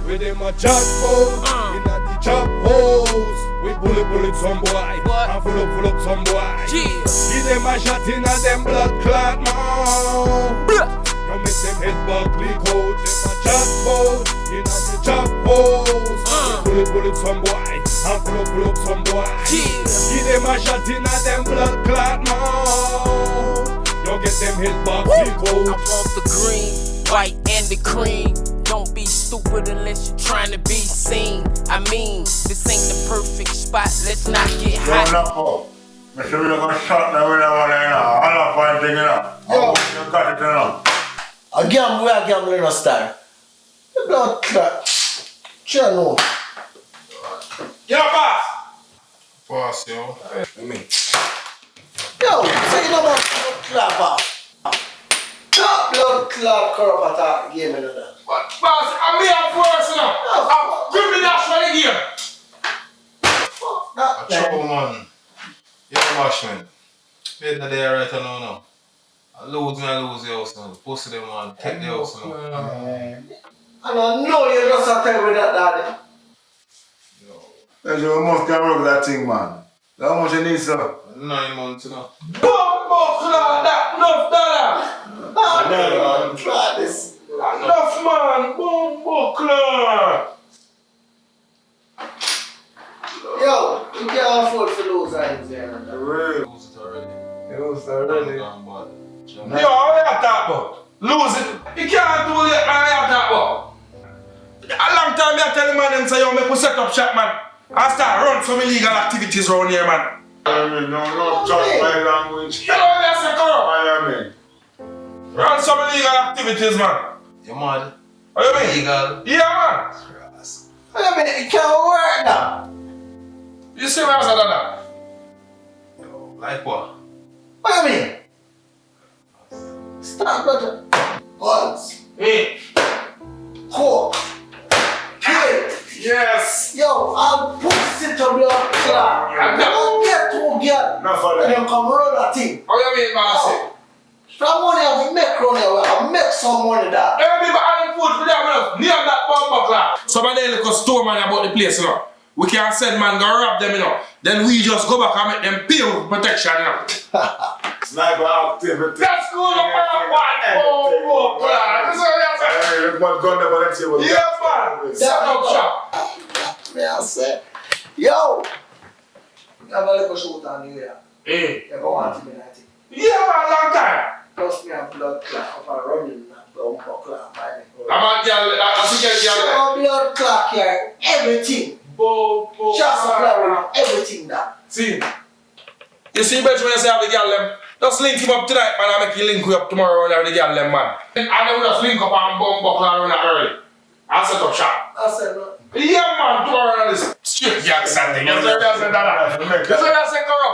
With them a chat phone, in the chop holes. We bullet some boy, and full up some boy. Give them a shot in a them blood clot mouth. You make them head bug leak out. Them a chat phone, in the chop holes. We bullet some boy, and full up some boy. Give them a shot in a them blood clot mouth. You get them head bug leak out. I want the green, white and the cream. Don't be stupid unless you're trying to be seen. I mean, this ain't the perfect spot, let's not get hot. No, Mr. We're gonna shot now when I want to know. I'm not finding it out. Yo. You got it now. A gamble, we are gambling a star. The blood clot. Sure no. Get up, boss! Boss, yo. Yo, say you know about blood clot, boss. That blood clot corrupt attack game in that. But, boss, I'm here first, you know. I'm gripping that for the game. Fuck that, A trouble, man. Yeah, Bashman. Made the day right now, no. I lose the house now. Pussy them, man. Take the house now. And I know you just have to tell me that, daddy. You must get rid of that thing, man. How much you need, sir? 9 months, you know. That enough dollar! Man, try this. Enough man! Boom buckler! Yo, you can't afford to lose hands there. Lose it already. Lose already. Gone bad. Yo, what you talk about? Lose it. You can't do it, man. You talk about. A long time I tell the man them say, yo, make we set up shop, man. I start run some illegal activities around here, man. No, talk my language. You know what I say, Koro? I Run some illegal activities, man. You mad? What you mean? Legal. Yeah, man. I mean, it can't work now. You see what I said, that? Yo, like what? What do you mean? Stop, brother. Guns. Hey. Coke. Kill. Yes. Yo, I'm pussy to blood clot. I don't get to get. Enough of And that. then come run that thing. What you mean, man? Oh. From money I make around here, I make some money that. Everybody buying food for them, man. Near that bumper clock. Somebody look a store man about the place, you know. We can't send man go rob them, you know. Then we just go back and make them pay for protection, you know. Sniper activity. That's good, man. Oh, God. This is what you say. Hey, look what gun there, but let's see what Yeah, man. Set up shop. Me I say, yo, you have a little shoot on you here. Hey. You go on to me, I think. Yeah, man, long time. Plus me a blood clot up and running that bumper clot by me. I'm a girl, I think a girl. So blood clot here, everything. Bo. Just supply with everything that. See, you see, bitch, when you say have the girl them, just link him up tonight, man. I make you link you up tomorrow and have the girl them, man. And then we just link up and bum buckle around early. I'll set up shop. I said no. Yeah, man, tomorrow on this straight gangsta thing. You see what I said, that? You see what I said, Koro?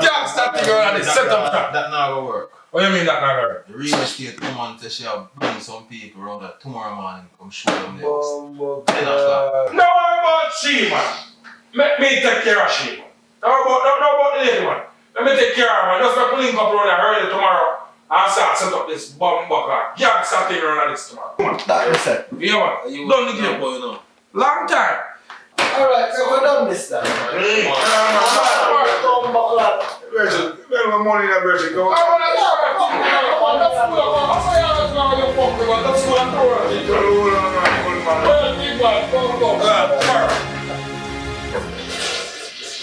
Gangsta thing around this set up shop. That not gonna work. What do you mean that not gonna work? The real estate come on to shall bring some people around that tomorrow morning come show them the house. Bumper No worry about she, man. Make me take care of she, man. No about the lady, man. Let me take care of her, man. Just make me link up around her early tomorrow and start set up this bum buckler. Gangsta thing around this tomorrow. Come on. that you said. Yeah, man. Done the game. boy, you know. Long time. Alright, so we're done this time. Bumper clot. Virgin, better my money in that virgin. Go.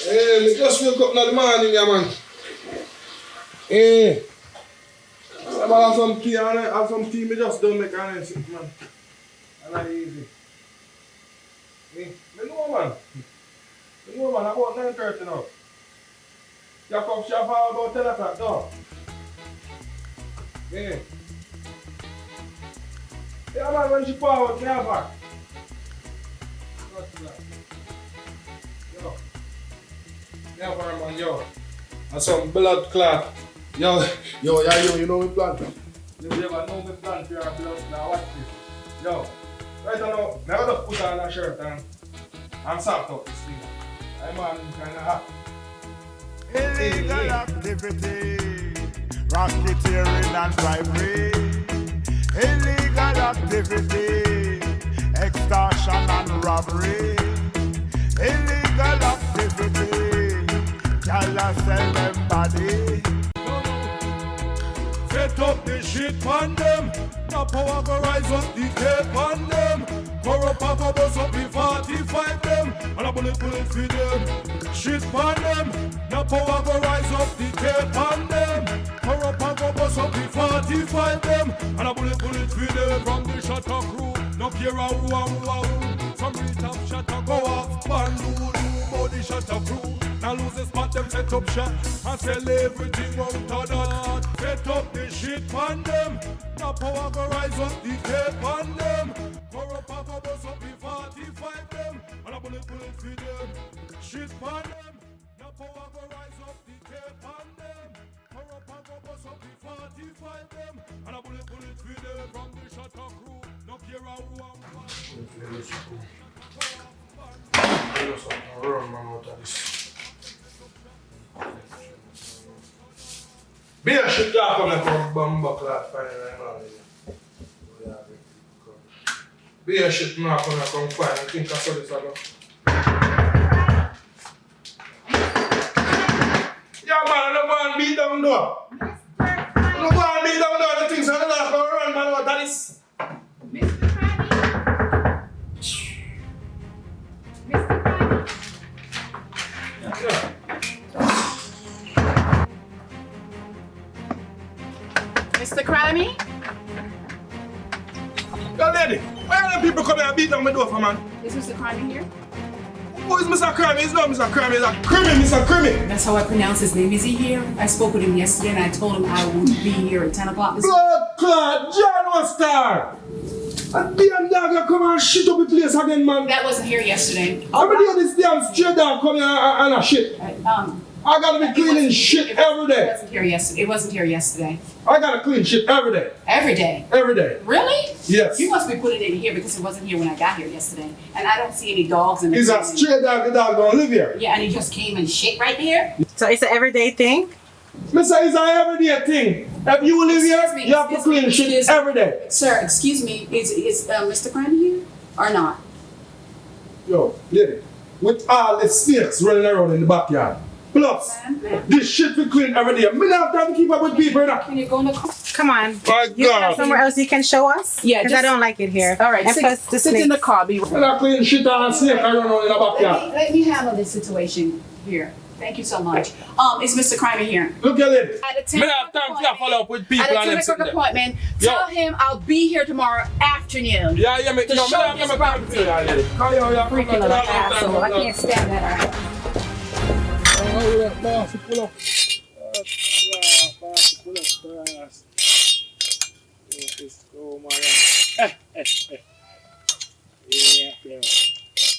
Hey, me just wake up in the morning, yeah, man. Hey. I have some tea and I have some tea, me just don't make an sit, man. And that's easy. Me know, man. Me know, man, about 9:30 now. You come shop about 10 o'clock, no? Yeah. Yeah, man, when she fall out, get back. Yo. Yeah, man, yo. And some blood clot. Yo, you know me plan. You never know me plan for your blood clot. Watch this. Yo, right now, I just put on a shirt and sock up this thing. I'm kind of hot. Illegal activity, racketeering and bribery. illegal activity, extortion and robbery, illegal activity, y'all sell them body. Set up the shit on them, the power go rise up the tape on them. Corrupt go bust up the 45 them, and a bullet for them. Shit on them, the power go rise up the tape on them. Corrupt go bust up the 45 them, and a bullet for them. From the Shotta crew, no care who. Some reach up Shotta go off, bandu but the Shotta crew. Now lose the spot, them set up shot and sell everything out of that. Set up the shit on them, the power go rise up the tape on them. Corrupt go bust up the 45 them, and a bullet for them. Shit on them, the power go rise up the tape on them. Corrupt go bust up the 45 them, and a bullet for them. From the Shotta crew, no care who Beer shit ya come from Bamba class fine. Beer shit now come fine. I think I saw this again. Yeah man, I don't want to beat down door. I don't want to beat down door. The things are not going to run man what that is. Mr. Crimey? Yo lady, why are the people coming and beat down my door for man? Is Mr. Crimey here? Who is Mr. Crimey? He's not Mr. Crimey, he's a Crimey, Mr. Crimey. That's how I pronounce his name. Is he here? I spoke with him yesterday and I told him I would be here at 10 o'clock this morning. Blood clot, John was star. And damn dog come and shit up the place again, man. That wasn't here yesterday. I'm gonna do this damn straight down come here and a shit. I gotta be cleaning shit every day. It wasn't here yesterday. It wasn't here yesterday. I gotta clean shit every day. Every day? Every day. Really? Yes. You must be putting it in here because it wasn't here when I got here yesterday. And I don't see any dogs in the He's a straight dog, the dog don't live here. Yeah, and he just came and shit right there? So it's an everyday thing? Mister, it's an everyday thing. If you live here, you have to clean shit every day. Sir, excuse me, is Mr. Crimey here or not? Yo, lady, with all the snakes running around in the backyard. Plus, this shit we clean every day. Me not have time to keep up with people now. Can you go in the car? Come on. My You have God. somewhere else you can show us? Yeah, because I don't like it here. All right, And plus sit in the car. Be Me not clean shit and snake around in the backyard. Let me handle this situation here. Thank you so much. Is Mr. Crimey here? Look at it. At a 10 Me not have time to follow up with people at a and 10 them o'clock sitting there. appointment. Yo. Tell him I'll be here tomorrow afternoon. Yeah, yeah, me To no, me show not this have time to do that, lady. Call you, yeah, freaking little asshole. I can't stand that. Pull up.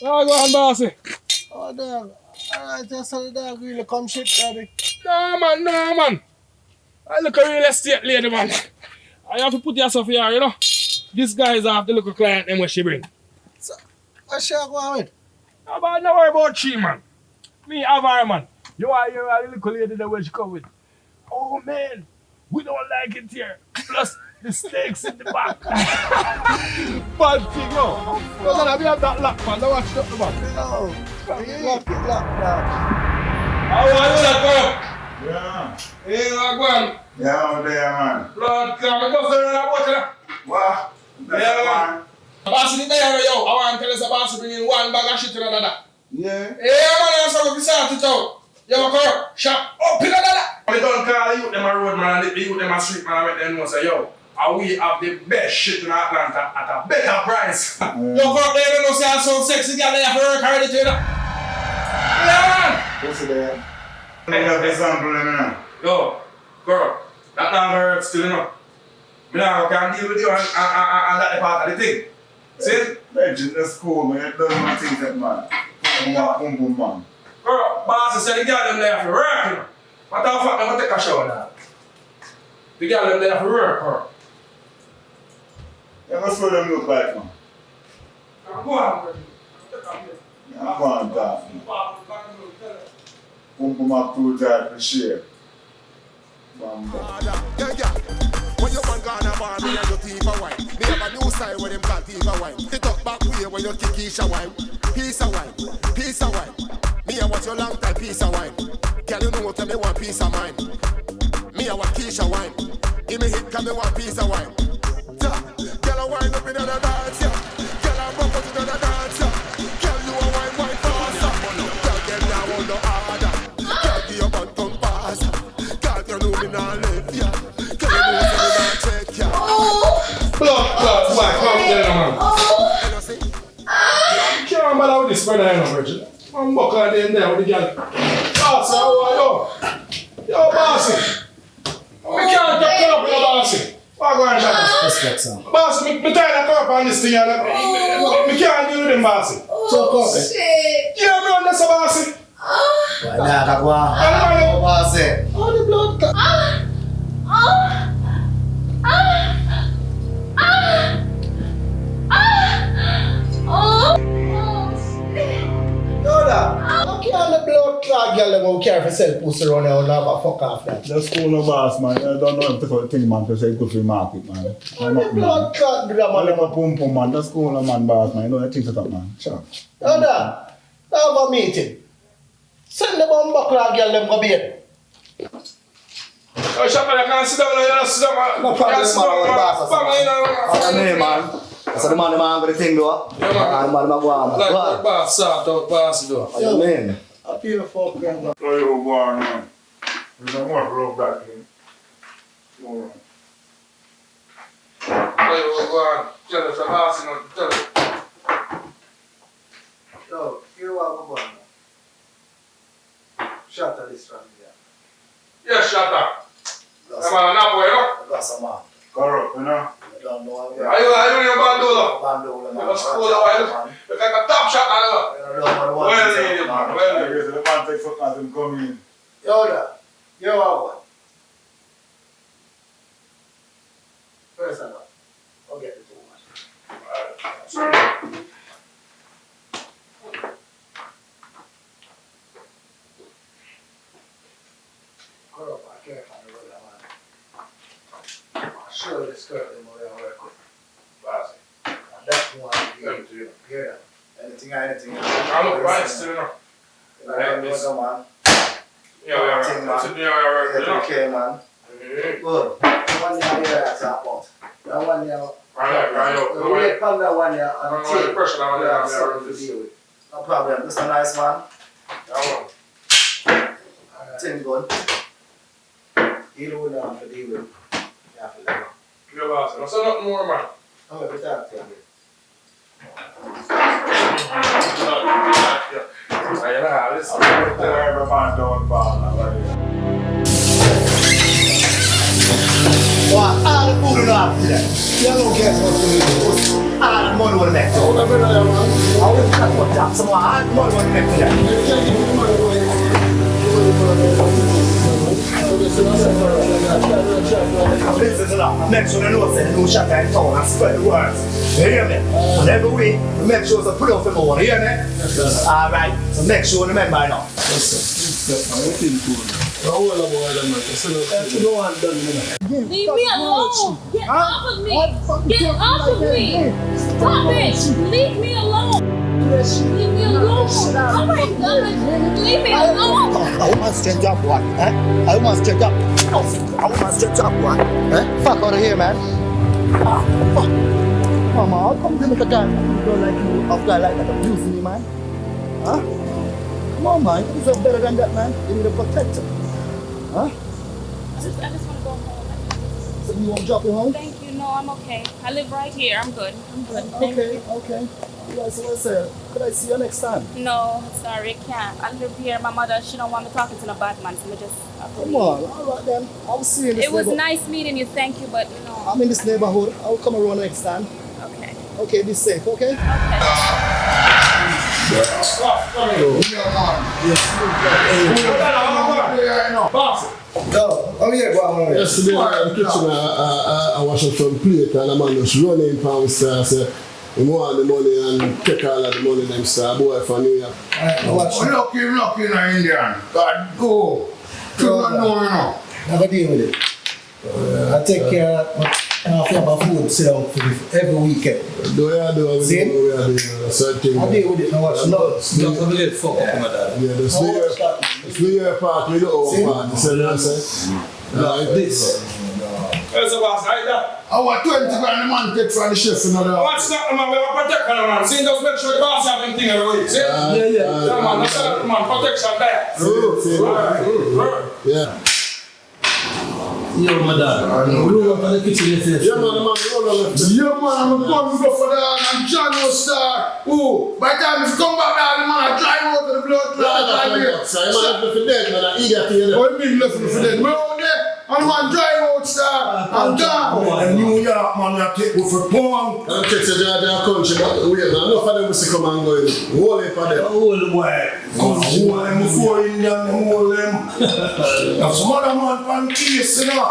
Oh, go on, bossy. Oh, dog. Alright, just so the dog really come shit, daddy. No, man. I look a real estate lady, man. I have to put yourself here, you know. This guy is after the little client and what she bring. So, what's she going with? No, but don't worry about she, man. Me have her, man. You are a little lady that where she come with. Oh, man. We don't like it here. Plus, the snakes in the back. Bad thing, yo. Look at that, we have that lock, man. Don't watch it up the back. No. You lock it, lock that. How are you, that girl? Yeah. Hey, Wagwan. Yeah, out there, man. Blood clot, I go there and I watch it. What? Yeah, man. Boss in the there, yo. I want to tell us about boss bringing one bag of shit to another. Yeah. Hey, man, I'm sorry to sort it out. Yo, girl, shop up in another. We don't call the youth them a road, man, and the youth them a street, man, and make them know, say, yo, and we have the best shit in Atlanta at a better price. Yo, girl, they don't know, say, I'm so sexy, girl, they have to work already, you know. Yeah, man. What's it there? I have the sample, you know. Yo, girl, that not gonna work still, you know. Me now can deal with you and that part of the thing. See? Legend, the school, man. You don't know things that, man. Boom, man. Girl, boss said the girl them there for work, you know. What the fuck, I'm gonna take a shower now. The girl them there for work, girl. Yeah, what's what them look like, man? Go on, girl. Yeah, I'm going to talk, man. Boom, up to that for share. Bam, bam. Yeah. When your man gonna bar me and you thief a wine. Me have a new style when them call thief a wine. It up back way when you kick each a wine. Piece of wine, piece of wine. Me I want your long time piece of wine. Girl, you know what me want piece of mine. Me I want Keisha wine. Give me hit, come me want piece of wine. Girl, I wine up in the dance, yeah. Girl, I rock out in the dance, yeah. Girl, you a wine faster. Girl, get down on the harder. Girl, give your butt come faster. Girl, you know me not live, yeah. Girl, you know me not check, yeah. Blood, why? Come down, man. You can't bother with this brother, you know, Virgil. I'm buckling in there with the girl. Bossy, how are you? Yo, Bossy. We can't get caught up with the Bossy. What going on, Shotta? Respect, son. Bossy, me tired of caught up on this thing. Me can't deal with them, Bossy. So, come. Shit. Yeah, me on this, Bossy. Why not? Go on. What's it? Oh, the blood clot. How can the blood clot girl who care for self pussy around here and have a fuck off that? The school no boss, man. I don't know if the thing, man, to say good for the market, man. How the blood clot do that, Man, man? like a pum pum, man. The school no man, boss, man. You know the things that up, man. Sure. Have a meeting. Send the bum clot girl them go bed. Oh, Shotta, you can't sit down, you can't sit down. No problem, man. Man. So the man go the thing though. Yeah, man. The man go on. Like the boss sort out, boss do. What you mean? I feel fuck them. So you go on, man. You don't want to rub that thing. Go on. Hey, we're going. Tell us the boss, you know, tell us. Yo, you are go on. Shotta this from here. Yes, Shotta. Come on, now, boy, you know? I got some man. Corrupt, you know? I don't know how we Are you your bandolo? Bandolo, man. You must school away. Look like a top shot, I know. Well needed, man. I Well needed. guess the man takes something as him come in. Yoda, you are what? First of all, I'll get the two man. Girl, I can't find the roller, man. I'll show you the skirt them over there work with. Bossy. And that's one Come to you. here. Anything. I look right still, you know. Like this. Man. Yeah, Thing, yeah. Sit there, yeah, you know. Okay, man. Mhm. Good. One year here I talk about. That 1 year. Right. Wait from that 1 year I don't until know the pressure that you have I something to deal with. No problem. Mr. Nice Man. Thing good. Deal with them to deal with. You have to let go. You're boss. Don't say nothing more, man. I'm going to talk to you. Listen. Every man don't fall now, right? Well, all the food in the house today. You don't care what's going to do. All the money will make. I will cut what that. Some all the money will make today. Listen to that. Make sure you know that the new Shotta in town and spread the words. You hear me? And every week, we make sure to put up for more. You hear me? Alright. So make sure you remember now. Leave me alone! Get off of me! Get off of me! Stop it! Leave me alone! Leave me alone! Oh my God! Leave me alone! I want to straight up one. I want to straight up. I want to straight up one. Fuck out of here, man. Fuck. Mama, how come you make a guy don't like you? A guy like that abusing me, man? Huh? Come on, man. You deserve better than that, man. You need a protector. Huh? I just want to go home. So you want to drop you home? Thank you. No, I'm okay. I live right here. I'm good. Thank you. Okay. Yeah, so I said, could I see you next time? No, sorry, I can't. I live here. My mother, she don't want me talking to no bad man, so I just have to Come leave. on, all right then. I'll see you in this It was neighborhood. nice meeting you. Thank you, but no. I'm in this neighborhood. I'll come around next time. Okay. Okay, be safe, okay? Okay. Yo, I'm here, go on. Yesterday in the kitchen, I washed up some plate and a man just running from the store, say, he want the money and take all of the money them star boy for New York. Lucky in Indian. God, go. You don't know, you know. Never deal with it. I take care of that. I have a food sit down for every weekend. Do you See? certain I deal with it now. Watch now. Don't have a little fuck up, my dad. Yeah, the your part with the old part. You see what I'm saying? Like this. Where's the boss? Like that. I want 20 grand a man get from the chef, you know. What's that, man? We have protection, man. See, just make sure the boss have anything every week. See? Yeah, man. That's that, man. Protection there. Yeah. Yo, my dad. Roll up on the kitchen if Yeah, man, roll on left. Yeah, man, I'm going to go for that and John will start. Ooh, by the time if you come back down, man, I drive out to the blood clot. So you man left for dead, man. I eat that to you. What do you mean left for dead? We're out there. And man drive out, star. I'm down. And New York, man, I take go for porn. I'm texting their country, but wait, man. Enough of them will come and go in. Hold it for them. Hold the way. Come hold them before Indian, hold them. Now some other man pan case, you know.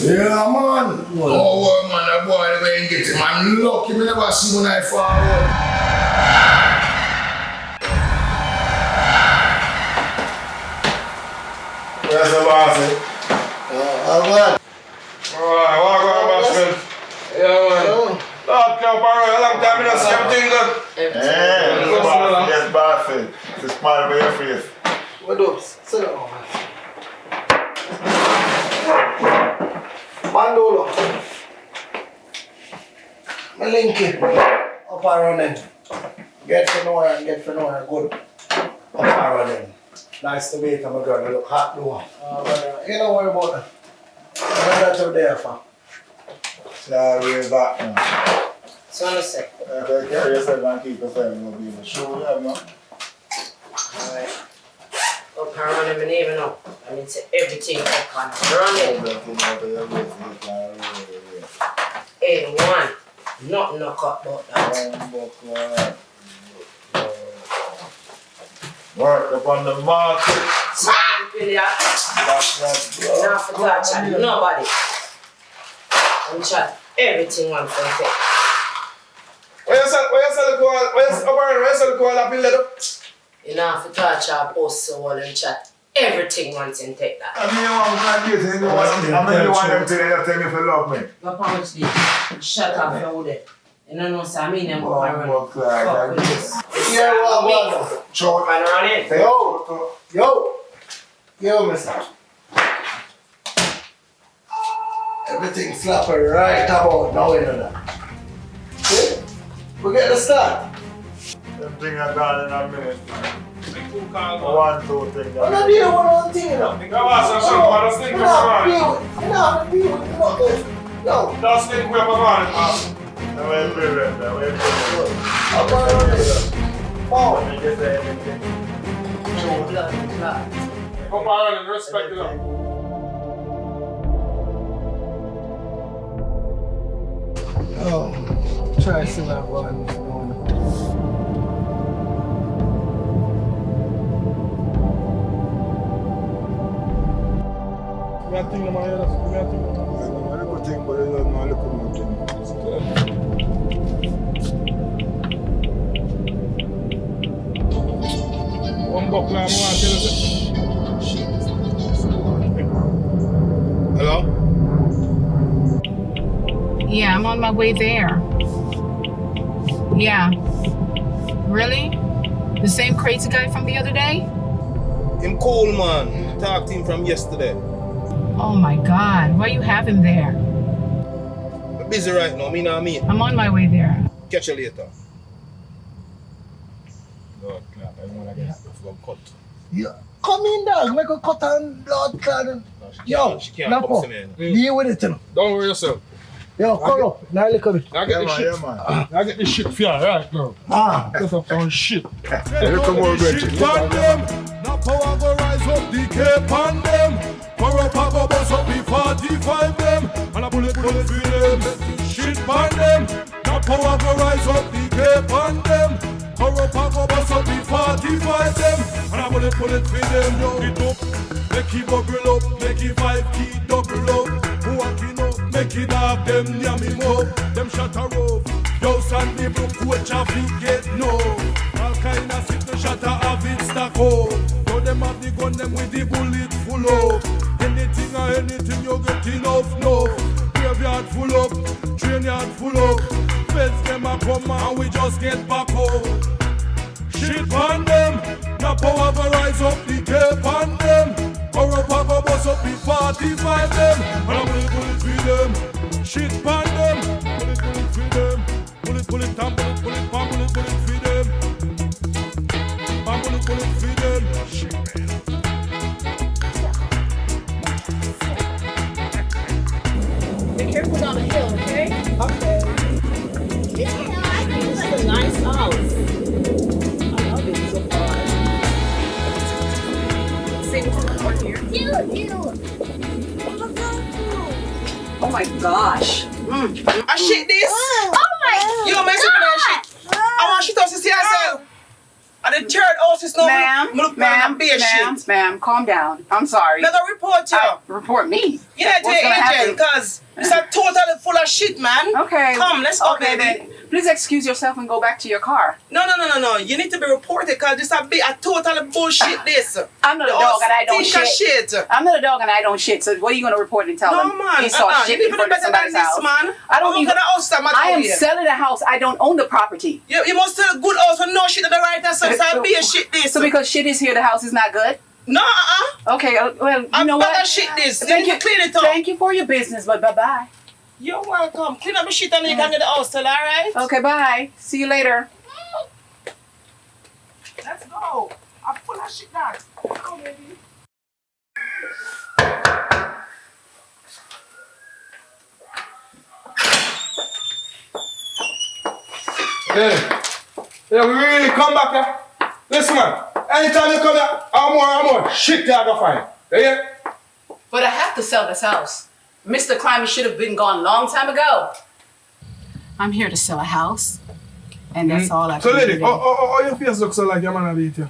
Yeah, man. Oh, man, that boy, the way he get him. I'm lucky, me never see when I forward. Where's the boss, eh? Alright. Alright, walk on, bossman. Yeah, man. Lord, come on, a long time, I don't see everything good. Yes, bossy. It's smile by your face. What up? Sit down, man. Mandolo. My linky. Up around them. Get for nowhere and get for nowhere. Good. Up around them. Nice to meet you, my girl. You look hot, though. You don't worry about that. What that up there for? Sorry, back now. So I say. Take care of yourself and keep yourself in the business. Sure, you have no? Alright. Up around them and even up. I need to everything up and running. Hey, one. Not knock up about that. Work upon the market. Now for that chat, nobody. And chat everything one for say. Where you sell the coal up in leather? You know for touch our post so all and chat everything once and take that. I mean, I'm going to get it. I'm want them to tell me if you love me. But honestly, shut up your day. You don't know, so I mean them go around. Fuck with this. Yeah, well. Choke. And run in. Yo, mister. Everything flapping right about now, you know that. See? We get the start. Everything I got in a minute. One, two things. I'm not dealing with one thing, you know. Go on, some man. Let's think I'm not dealing with nothing. No. Let's think we're man. I'm going to be right there. I'm going to forward. You get everything. Blood and clot. Come on and respect it up. Oh, try to see that one. One buckle, I'm going to tell you. Hello? Yeah, I'm on my way there. Yeah. Really? The same crazy guy from the other day? Him cool, man. Talked to him from yesterday. Oh my God, why you have him there? I'm busy right now, me not meet. I'm on my way there. Catch you later. God, I don't want to get cut. Yeah. Come in, dog. Make a cut and blood clot. Yo, she can't come to me. deal with it, you know. Don't worry yourself. Yo, come up. Now look at it. I get this shit. I get this shit for you right now. Set up some shit. Come on, Reggie. Now power go rise up the cape on them. Power go bust up the 45 them. And a bullet for them. Shit on them. Now power go rise up the cape on them. Power go bust up the 45 them. And a bullet for them. Yo, it up. Make it bubble up. Make it 5 key double up. Walking up. Make it up. Them yammy mo. Them shut a rope. Yo, Sandy Brook, coach a feet get no. All kind of sickness. Shotta have it stack up. So them have the gun them with the bullet full up. Anything or anything you get enough. Graveyard full up, train yard full up. Feds them a come and we just get back up. Shit on them, now power go rise up the cape on them. Or up a go bust up the 45 them. And I'm bullet for them. Shit on them, bullet for them. Bullet and bullet for them. And bullet for them. Shit man. Be careful down the hill, okay? Okay. Yeah, it's a nice house. I love it so far. See what's going on here. Oh my gosh. I shit this. Oh my. You don't mess with that shit. I want shit up to see yourself. And the third house is no Ma'am, calm down. I'm sorry. Let her report you. Report me? Yeah, to your agent, because it's a total full of shit, man. Okay. Come, let's go, okay, baby. then. Please excuse yourself and go back to your car. No. You need to be reported because this a total bullshit, this. I'm not a dog and I don't shit. I'm not a dog and I don't shit, so what are you going to report and tell them? No, man. You saw shit in front of somebody's house. Man. I don't even... I am here. selling a house. I don't own the property. You must sell a good house with no shit on the right hand side, so be a shit this. So because shit is here, the house is not good? No, Okay, well, you know what? Shit this. Thank you. Clean it up. Thank you for your business, but bye-bye. You're welcome. Clean up the shit and you can get the house still, alright? Okay, bye. See you later. Let's go. I'm full of shit now. Go, baby. Yeah, we really come back here. Listen, man. Anytime you come here, I'm more shit that I go find. Yeah? But I have to sell this house. Mr. Climate should have been gone a long time ago. I'm here to sell a house, and that's all I can do. So, lady, your face looks so like your man beat you.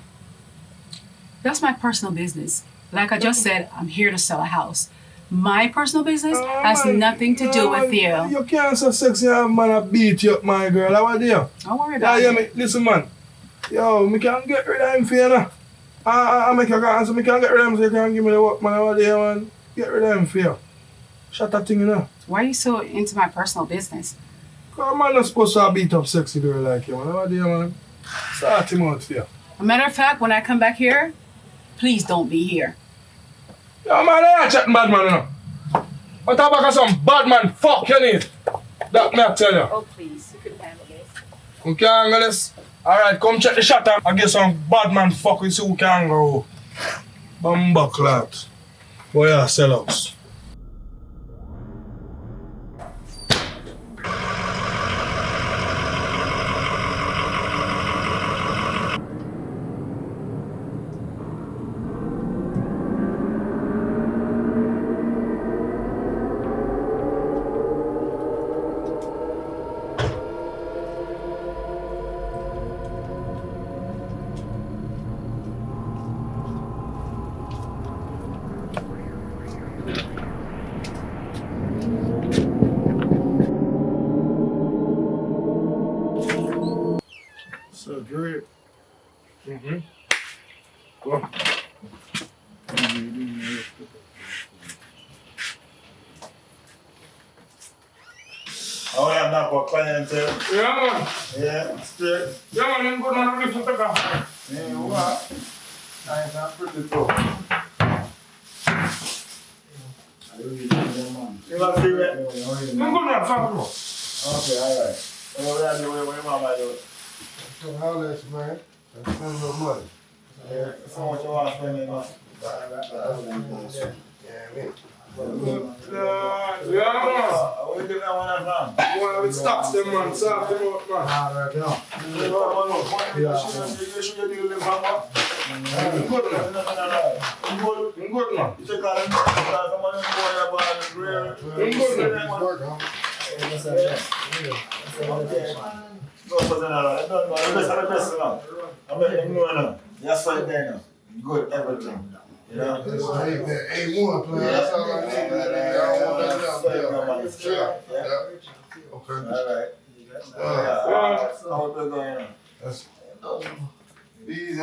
That's my personal business. Like I just said, I'm here to sell a house. My personal business has nothing to do with you. You can't so sexy have man beat you up, my girl. How are you? Don't worry about it. Listen, man. Yo, me can't get rid of him for you now. I make you go, so me can't get rid of him so you can't give me the work, man. How are you, man? Get rid of him for you. Shut that thing, you know. Why are you so into my personal business? Because man not supposed to beat up sexy girl like you, man. How are you, man? Start him out for you. As a matter of fact, when I come back here, please don't be here. Yo, man, I ain't chatting bad man, you know. What about some bad man fuck you need? That me I tell you. Oh, please. You can handle this. Who can handle this? Alright, come check the shot and get some bad man fuck with who can handle. Bamba clat. Boy, yeah, sellouts. So great. Go. Oh, yeah, I'm not for client. Yeah, man. Yeah, straight. Yeah, man, I'm good, man. I'm looking for the car. Yeah, what? Nice and pretty too. You want to see it? I'm good, man. Thank you. Okay, alright. What do your mama do? So how that's, man? That's spend your money. Yeah, so much you want to spend, man. Yeah, man. What do you want to do? You want to stop them, man. Stop them out, man. Alright, yeah. You should get the mama. I'm good, man. I'm good, man. You check out the money Work, huh? Go for the I don't know. The best now. I'm letting you know now. That's right there now. Good, everything. You know? A1 plan. That's all I need. I don't want that else. Yeah. Okay. Alright. How are you going on? That's easy. I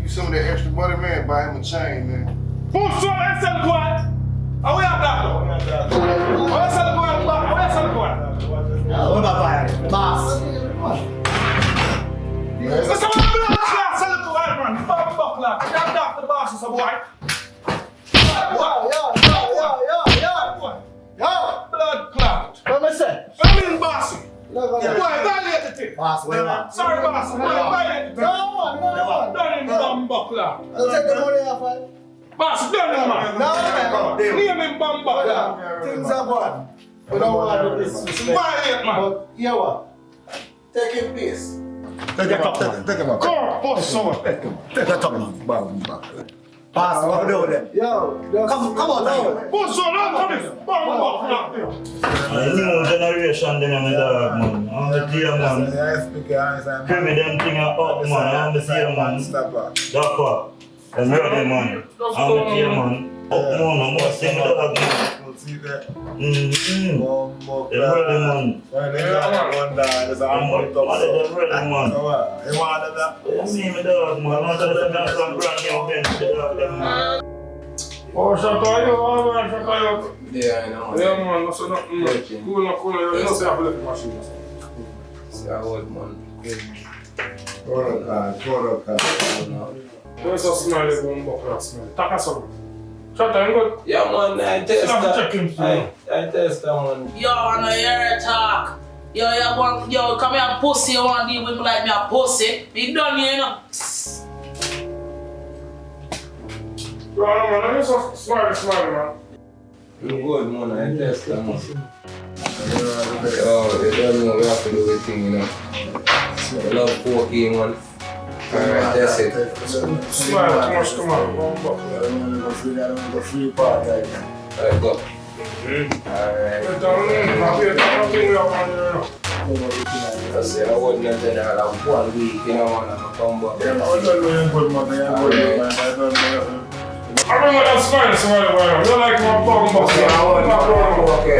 you some of that extra money, man, buy him a chain, man. Who's so and sell coin? How we have that though? How we sell coin? How we sell coin? What about buying it? Boss. Let's have a blood class, sell coin, man. Fuck buckler. You have Dr. Boss or some white. Yo! Blood clot. What am I saying? I'm in bossy. Boy, violate the thing. Boss, where am I? Sorry, boss. Boy, violate the thing. No. Done in bumbuckler. I'll take the money off, man. Boss, done him, man. No. Name him bumbuckler. Things are bad. We don't want to do this. Violate, man. But, you know what? Take it peace. Take him up. Come on, boss, someone. Take him up. Boss, what we do with them? Yo, come on, now. Boss, so now come in. Bumbuckler. New generation, them and the dog, man. I'm the dear man. Creamy them thing up, man. I'm the dear man. That's what. I'm ready, man. I'm the dear man. Up, man. I'm the same dog, man. I'm ready, man. I'm ready, man. I'm me, my dog, man. I'm going to get some brand new bench, the dog, man. Oh, Shotta, you man, Shotta, you. Yeah, I know. Yeah, man, that's nothing, man. Cool, you don't say I have a little machine. See, I old man. Where's the smell of bumbuckler smell? Take a some. Shotta, you good? Yeah, man, I test that. I test that, man. Yo, I know you're talk. Yo, come here, pussy. You want to deal with me like me a pussy? Me done here, you know. Yo, man, I'm so smiley, man. You good, man, I test that, man. Yo, you don't know we have to do the thing, you know. I love porky, man. Alright, that's it. Smile, too much, come on, bumbuckler. Alright, go. Alright. I say I wasn't a general of 1 week, you know, man, I'm a come back. I remember that smile, man. You like my bumbuckler.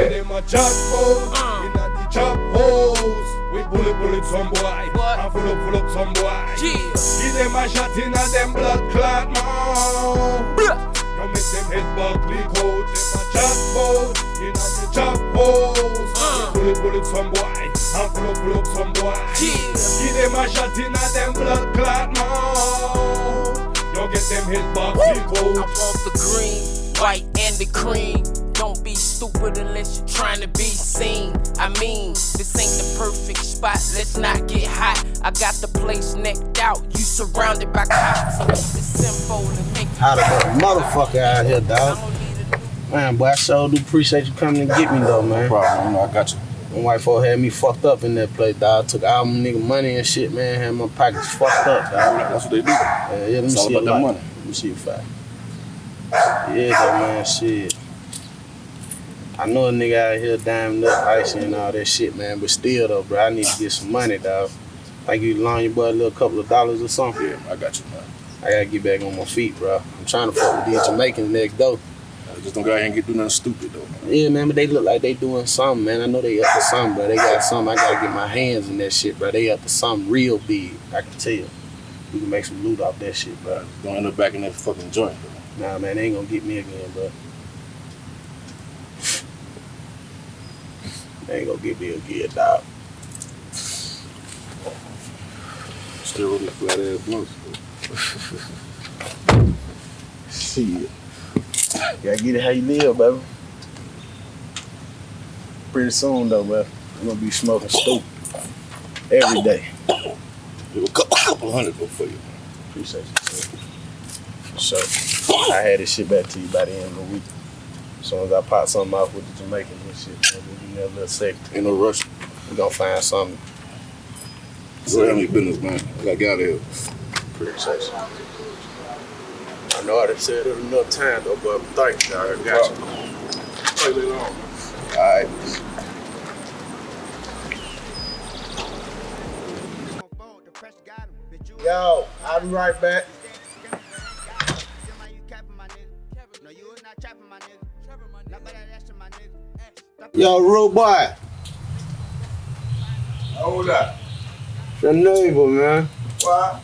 Them a chat hoes, inna the chop hoes. We bullet some boy, and full up some boy. Give them a shot inna them blood clot mouth. You make them head back leak out. Them a chat hoes, inna the chop hoes. We bullet some boy, and full up some boy. Give them a shot inna them blood clot mouth. You get them head back leak out. I want the green, white, and the cream. Don't be stupid unless you're trying to be seen. I mean, this ain't the perfect spot, let's not get hot. I got the place necked out, you surrounded by cops. So keep it simple and make How the motherfucker out here, dog. Man, boy, I sure do appreciate you coming and get me though, man. No problem, I got you. My white folk had me fucked up in that place, dog. Took all my nigga money and shit, man. Had my pockets fucked up, dog. That's what they do. Yeah, let me It's all see about that money. Let me see a fact. Yeah, though, man, shit. I know a nigga out here diming up, icy and all that shit, man, but still though, bro, I need to get some money, dog. Think you loan your boy a little couple of dollars or something? Yeah, I got you, man. I gotta get back on my feet, bro. I'm trying to fuck with these Jamaicans next door. Just don't go out here and do nothing stupid, though, man. Yeah, man, but they look like they doing something, man. I know they up to something, bro. They got something. I gotta get my hands in that shit, bro. They up to something real big, I can tell. We can make some loot off that shit, bro. Don't end up back in that fucking joint, bro. Nah, man, they ain't gonna get me again, bro. They ain't gonna get me again, dog. Still really flat ass blunts, Shit. Gotta get it how you live, baby. Pretty soon, though, man. I'm gonna be smoking stupid every day. A couple hundred go for you. Appreciate you, sir. For sure. I had this shit back to you by the end of the week. As soon as I pop something off with the Jamaican and shit, man, we'll give me a little second. Ain't no rush. We gonna find something. So handle your business, man. I gotta get out of here. Appreciate you. I know I done said it enough time though, but thank you, I got you. Play later on. Alright. Yo, I'll be right back. Yo, rude boy. Hold up. Your neighbor, man. What?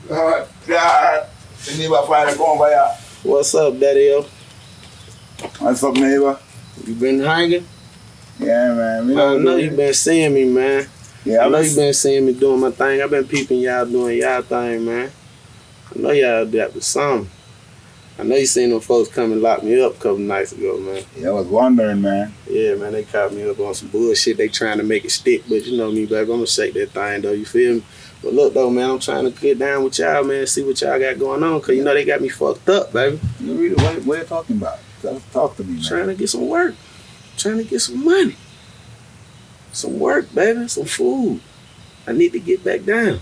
God. The neighbor finally come over here. What's up, Daddy-o? What's up, neighbor? You been hanging? Yeah, man. I know you been seeing me, man. Yeah, I know you been seeing me doing my thing. I've been peeping y'all doing y'all thing, man. I know y'all got the something. I know you seen them folks come and lock me up a couple nights ago, man. Yeah, I was wondering, man. Yeah, man, they caught me up on some bullshit. They trying to make it stick, but you know me, baby. I'm gonna shake that thing, though. You feel me? But look, though, man, I'm trying to get down with y'all, man, see what y'all got going on, because you know they got me fucked up, baby. You really, what are you talking about? Talk to me, man. Trying to get some work. Trying to get some money. Some work, baby. Some food. I need to get back down.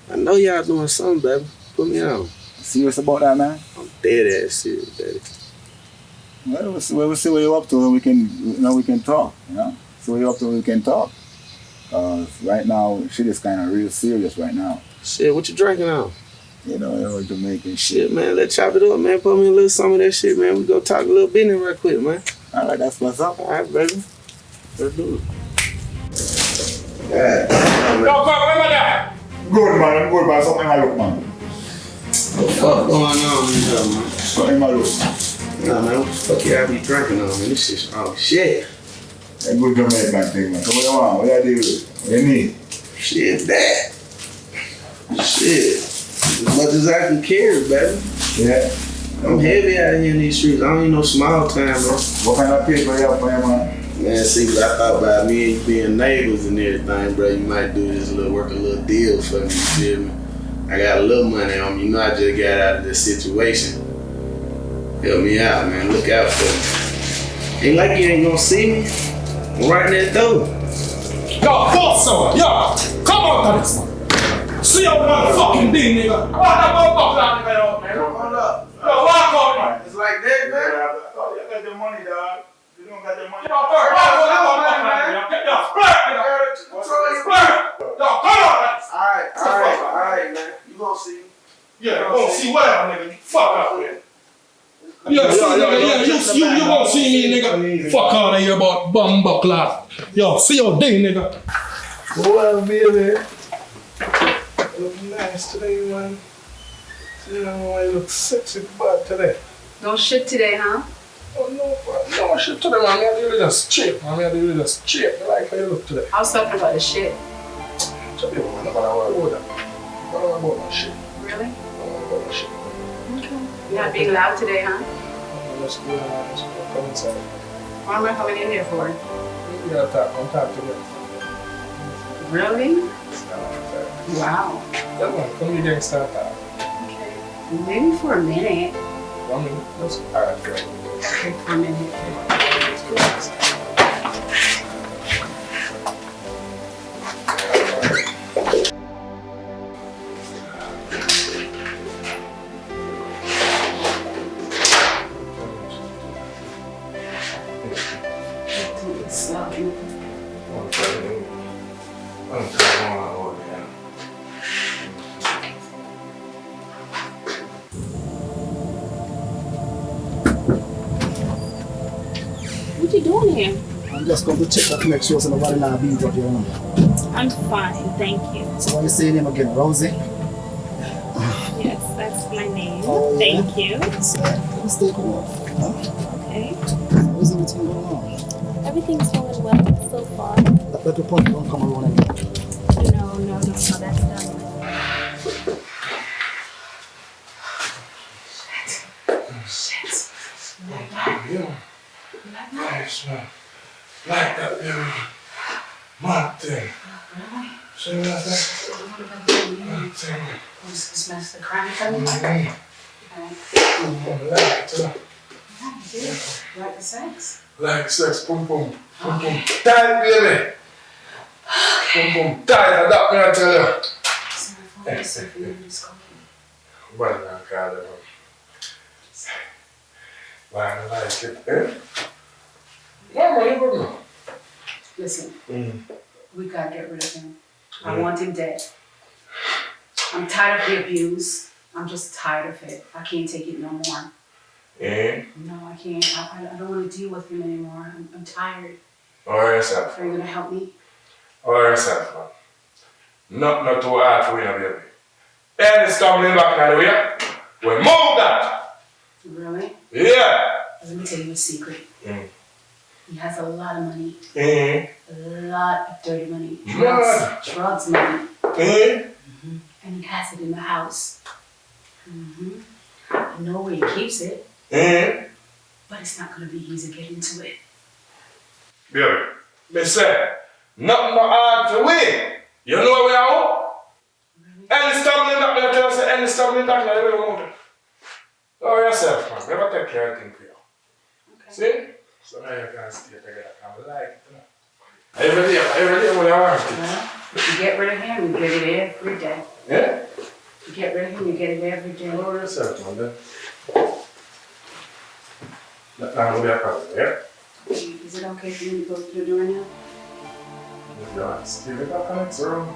I know y'all doing something, baby. Put me on. Serious about that, man? I'm dead ass serious, daddy. Well, we'll see what you're up to and we can talk, you know? See what you're up to and we can talk. Right now, shit is kind of real serious right now. Shit, what you drinking on? You know, Jamaican shit, man. Let's chop it up, man. Put me a little some of that shit, man. We go talk a little business real quick, man. All right, that's what's up. All right, baby. Let's do it. Yeah. Yo, Carl, where am I at? Good, man. I'm good, man. Something I look, man. What the fuck going on in here, man? Something I look. Nah, man. What the fuck y'all be drinking on, man? This shit's oh shit. That good Jamaican thing, man. So what you want? What you do? What you need? Shit, that. Shit. As much as I can carry, baby. Yeah. I'm heavy out here in these streets. I don't need no small time, bro. What kind of paper you have for you, man? Man, see, what I thought about me and you being neighbors and everything, bro. You might do this work a little deal for me, you feel me? I got a little money on me. You know I just got out of this situation. Help me out, man. Look out for me. Ain't like you ain't gonna see me. I'm right in that door. Yo, force someone. Yo, come on to this one. See your motherfucking thing, nigga. What that motherfucker out there, man? Hold up. Yo, walk on, man. It's like that, man. You got the money, dog. You don't got the money. Yo, first, walk on that motherfucker, man. Yo, split, nigga. Yo, come on. All right, man. You gonna see me. Yeah, you gonna see whatever, nigga. Fuck up, man. Yeah, see, nigga, yeah, you gonna see me, nigga. Fuck out of here about bumbuck lad. Yo, see your day, nigga. Well, baby. Look nice today, man. You know, I look sexy bad today. No shit today, huh? Oh, no shit today, man. I had to really just cheap, man. I had to really just cheap. I like how you look today. I was talking about the shit. Tell you, man, I'm not worried about that. I'm not worried about that shit. Really? I'm not worried about that shit. Okay. You're not being loud today, huh? Let's go come inside. What am I coming in here for? We gotta talk. I'm talking to you. Really? Wow. Come on, come here and start talking. Okay. Maybe for a minute. 1 minute? Let's go. All right, great. Okay, for a minute. Let's go. What you doing here? I'm just going to check up to make sure so nobody now beat up your number. I'm fine, thank you. So when you say your name again, Rosie? Yes, that's my name. Oh, yeah. Thank you. So, let's take a walk. Huh? Okay. How's everything going on? Everything's going well so far. That little point don't come around anymore. No, that's done. Shit. Yeah. Nice, man. Like that little mad thing. See that thing? Mad thing. This mess the crime coming back. Like the sex? Like sex, boom, boom. Boom, boom. Tight, baby. Boom, boom. Tight, that me I tell you. Well, I call it. Why I like it, eh? Mama, you good now? Listen, we gotta get rid of him. I want him dead. I'm tired of the abuse. I'm just tired of it. I can't take it no more. Yeah? No, I can't. I don't want to deal with him anymore. I'm tired. Alright, sir. Are you gonna help me? Alright, sir. Not too hard for you, baby. And it's coming back in the way. We move that. Really? Yeah. Let me tell you a secret. He has a lot of money. A Mm-hmm. lot of dirty money. What? Drugs money. Mm-hmm. And he has it in the house. I know where he keeps it. Mm-hmm. But it's not going to be easy to get into it. Baby, me say, nothing no hard to win. You know where we are? Any stumbling block, I tell you, say, any stumbling block, I will move it. Go yourself, man. Never take care of things for you. Okay. See? So now you can stay together. I like it. You know? Every day when you want it. Well, if you get rid of him, you get it every day. Yeah? If you get rid of him, you get it every day. Go yourself, man. Then. That's not going to be a problem, yeah? Is it okay for me to go through the door now? Yeah, still in that next room.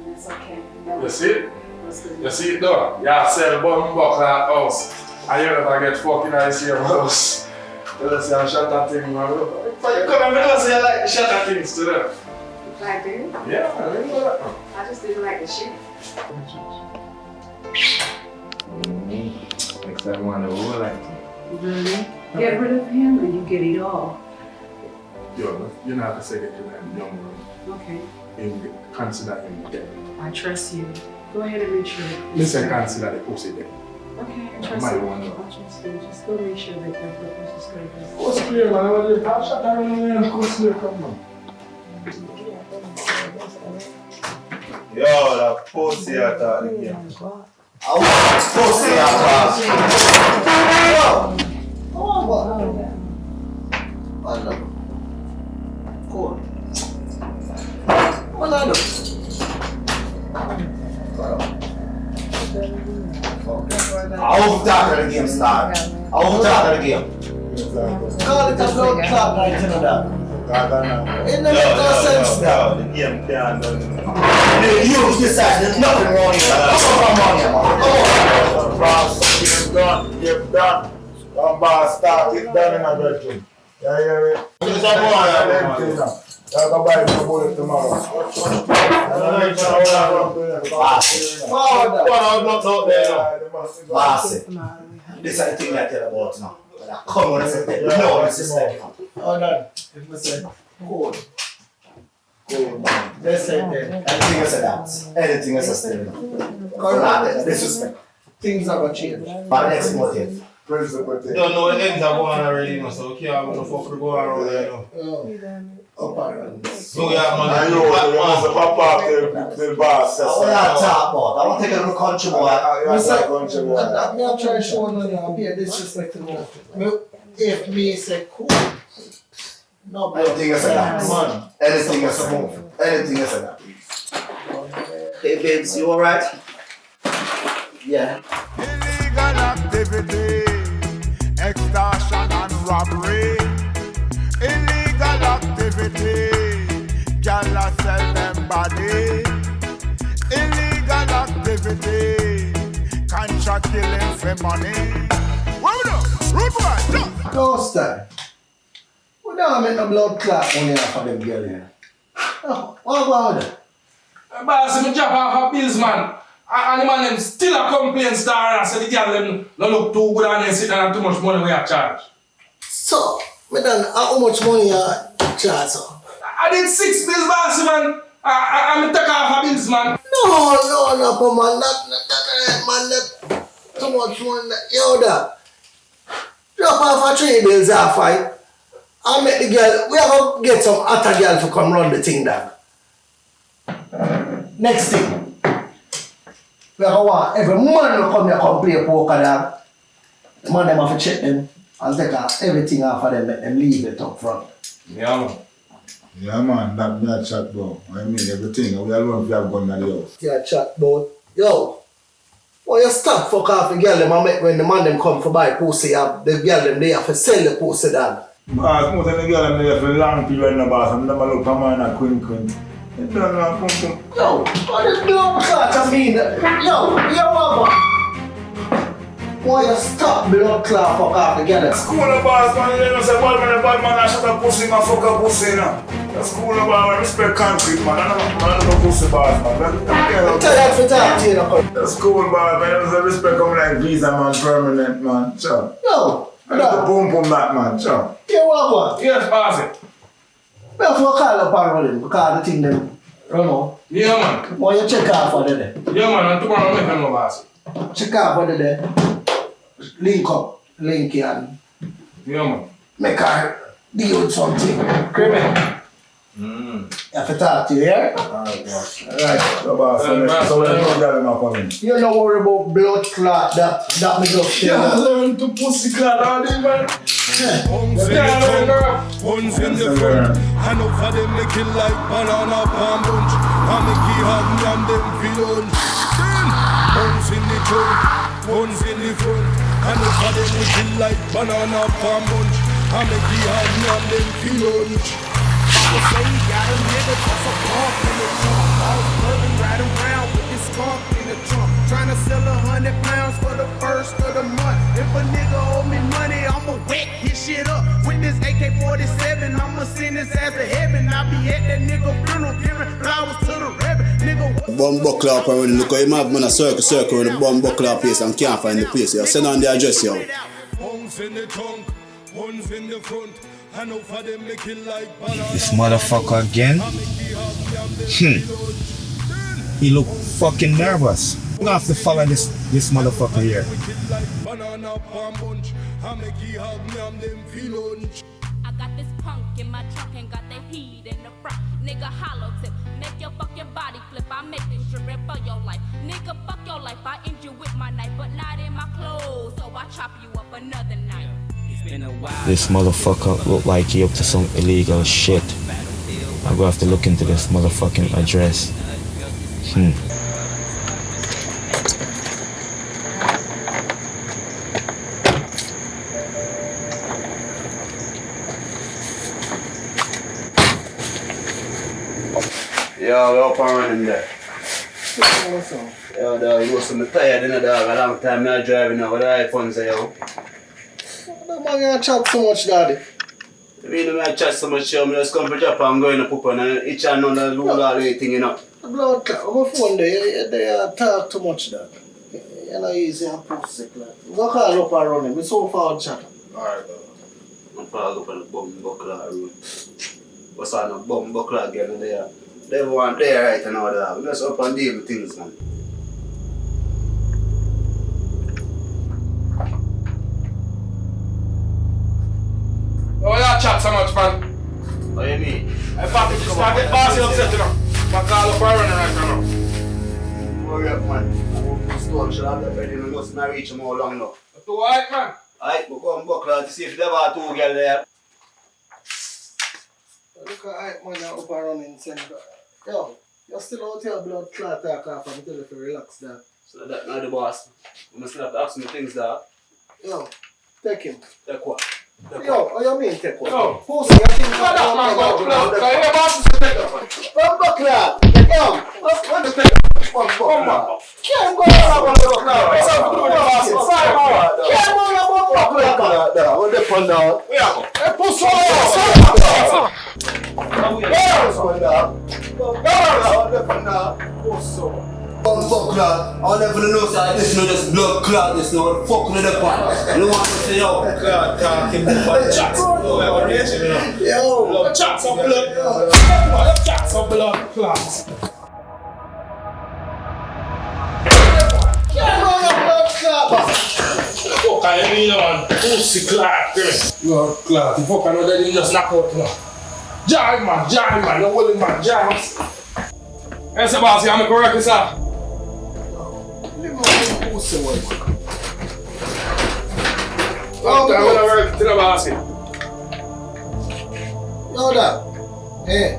That's okay. You see it? That's good. You see it though? Yeah, sell bum buck that house. And you never get fucking nice here house. You just see a Shotta thing, man. You come and tell us you like the Shotta things today. I do? Yeah, I didn't know that. I just didn't like the shit. Next time I want to roll like Really? Get rid of him and you get it all. Yo, you don't have to say that you're in the young room. Okay. You consider him dead. I trust you. Go ahead and make sure. Listen, consider the pussy dead. Okay, I trust My you. one. I trust you. Just go make sure that the person's good. What's clear, man? I want you to shut down and what's clear, come on. Yo, that pussy attack again. Pussy attack. Cool. What I do? How dark the game start? How dark the game? God, it's a blood clot right in that. It never makes no sense now. The game can't done. You decide there's nothing wrong here. Come on here, man. Come on. Game done. Come back, start it done in a bedroom. Yeah, yeah, yeah. Who's that boy? I'll go buy some bullet tomorrow. Bossy. This is the thing I tell about now. Come on, this is no disrespect. Oh, no. Cool. Cool, man. Anything is a dance. Anything is a still. Correct. Disrespect. Things are going to change. But next motive. Principle thing. Don't know the ends are going already, you know, so we can't go fuck we go around there, you know. Up and So yeah, man. I know, you must pop off the boss. I want to talk about. I want to take a little country boy. I'm trying to show you I'm being disrespectful. If me say cool, no, Anything is a dance. Anything is a move. Anything is a dance. Hey babes, you alright? Yeah. Illegal activity, extortion and robbery. Illegal activity, gyal a sell them body. Illegal activity, contract killing for money. What we do? Rude boy, jump! Ghost time. We don't make no blood clot money off of them girl here. Oh, what about it? Boss, me drop off a bills, man. And the man them still a complaint star and say the girl them no look too good and they sit down and too much money we are charge. So, me done how much money you charge, sir? I did 6 bills, boss, man. I take off a bills, man. No, but man, that too much money. Yo, that. Drop off a 3 bills off, right? I'll make the girl, we have to get some other girl to come run the thing down. Next thing. We have to want every man will come here and play poker dog. The man them have to check them and take everything off of them, make them leave it up front. Yeah, man. Yeah, man, that chat, bro. I mean, everything. We alone if you have gun in the house. Yeah, chat about. Yo, well, you stop fuck off the girl them and make when the man them come for buy pussy, the girl them they have to sell the pussy down. Boss, most of the girl them there for long period in the boss, and never look at man and queen. You don't know, pum. Yo, what is blood clot I mean? Yo, what? Why you stop blood clot fuck off the girl them? School the boss, man, you know, say, bad man and shut up pussy, man, fuck up pussy, you know. That's cool, man. I respect concrete, man. I don't know pussy bars, man. I'm tired for talking to you, no. That's cool, man. I respect coming like visa, man. Permanent, man. Sure. No. I got the boom boom that, man. Sure. You want one? Yes, boss. I have to call up Parolin because the thing them run out. Yeah, man. Why you check off for the day? Yeah, man. And tomorrow I'm making no boss. Check off for the day. Link up. Link in. Yeah, man. Make her deal with something. Criminal. You have to talk to you, yeah? Alright, boss. Alright, so boss. So let's go get him up on him. You don't worry about blood clot that me just Yeah, learn to pussy clot all day, man. Ones in the front, and up for them make it like banana palm bunch. And make it hot and them feel lunch. Ones in the trunk, ones in the front, and up for them make it like banana palm bunch. And make it hot and them feel lunch. You say you got a nigga that's a pump in the trunk. I was running right around with this skunk in the trunk, trying to sell 100 pounds for the first of the month. If a nigga owe me money, I'ma wet his shit up. With this AK-47, I'ma send his ass to heaven. I'll be at that nigga funeral giving flowers to the reverend. Nigga, Bomb buckle up already. Look how you have man a circle with the bomb buckle up place and can't find the place. You send on the address, yo. Ones in the trunk, ones in the front, and up for them make it like banana. This motherfucker again? He look fucking nervous. I'm gonna have to follow this motherfucker here. I got this punk in my trunk and got the heat in the front. Nigga hollow tip, make your fucking body flip. I make this drippin' for your life. Nigga, fuck your life. I end you with my knife, but not in my clothes. So I chop you up another night. This motherfucker look like he up to some illegal shit. I'm gonna have to look into this motherfucking address. Yo, we're up and running there. Yo, dog, you know, so I'm tired, you know, dog. A long time I'm driving now with the iPhones, yo. That man gonna chat so much, daddy. I mean, I chat so much, yo. I just come for Japan, I'm going to poop on each and another rule all the thing, you know. Blood clot. On my phone there, they talk too much, dad. You know, easy and pussy clot. Go call up and run him. It's so far chat. Alright, dog. I'm probably up on the bum buckler road. What's on the bum buckler again there? They want there right now, dog. Let's up and deal with things, man. Oh, yeah, chat so much, man. What do you mean? I fuck it, just get bossy upset, you know. I call up running right now. Hurry up, man. The storm should have that ready. We must not reach him all long enough. Too alright, man. Alright, we'll come buckler to see if there are two girls there. Look at hype man up and running center. Yo, you're still out here blood clot talk off and tell you to relax, dad. So that's not the boss. We must have to ask me things, dog. Yo, take him. Take what? Yo, what you mean take what? Yo. Pussy, I think Shut up, man. Hey, boss, take that. Bumbo clot. Yo, what's the thing? Bumbo. Can't go around Bumbo clot. What's up with the boss? Can't go around Bumbo clot. What the fun now? Hey, pussy. Bumbo clot. I'll never know that this no just blood clot, this no fuck with the pan. You want to say, yo, clot talking, but chat. Yo, chat some blood. Chat some blood clots. can't go around blood clot. Fuck, I mean, man. Pussy clot, blood clot. You fuck, I know that you just knock out now. Jive, man. You're willing, man. Jive. Hey, Sebastian, I'm correct, sir. Pussy work. I'm gonna work to the boss. Yo, dad. Hey.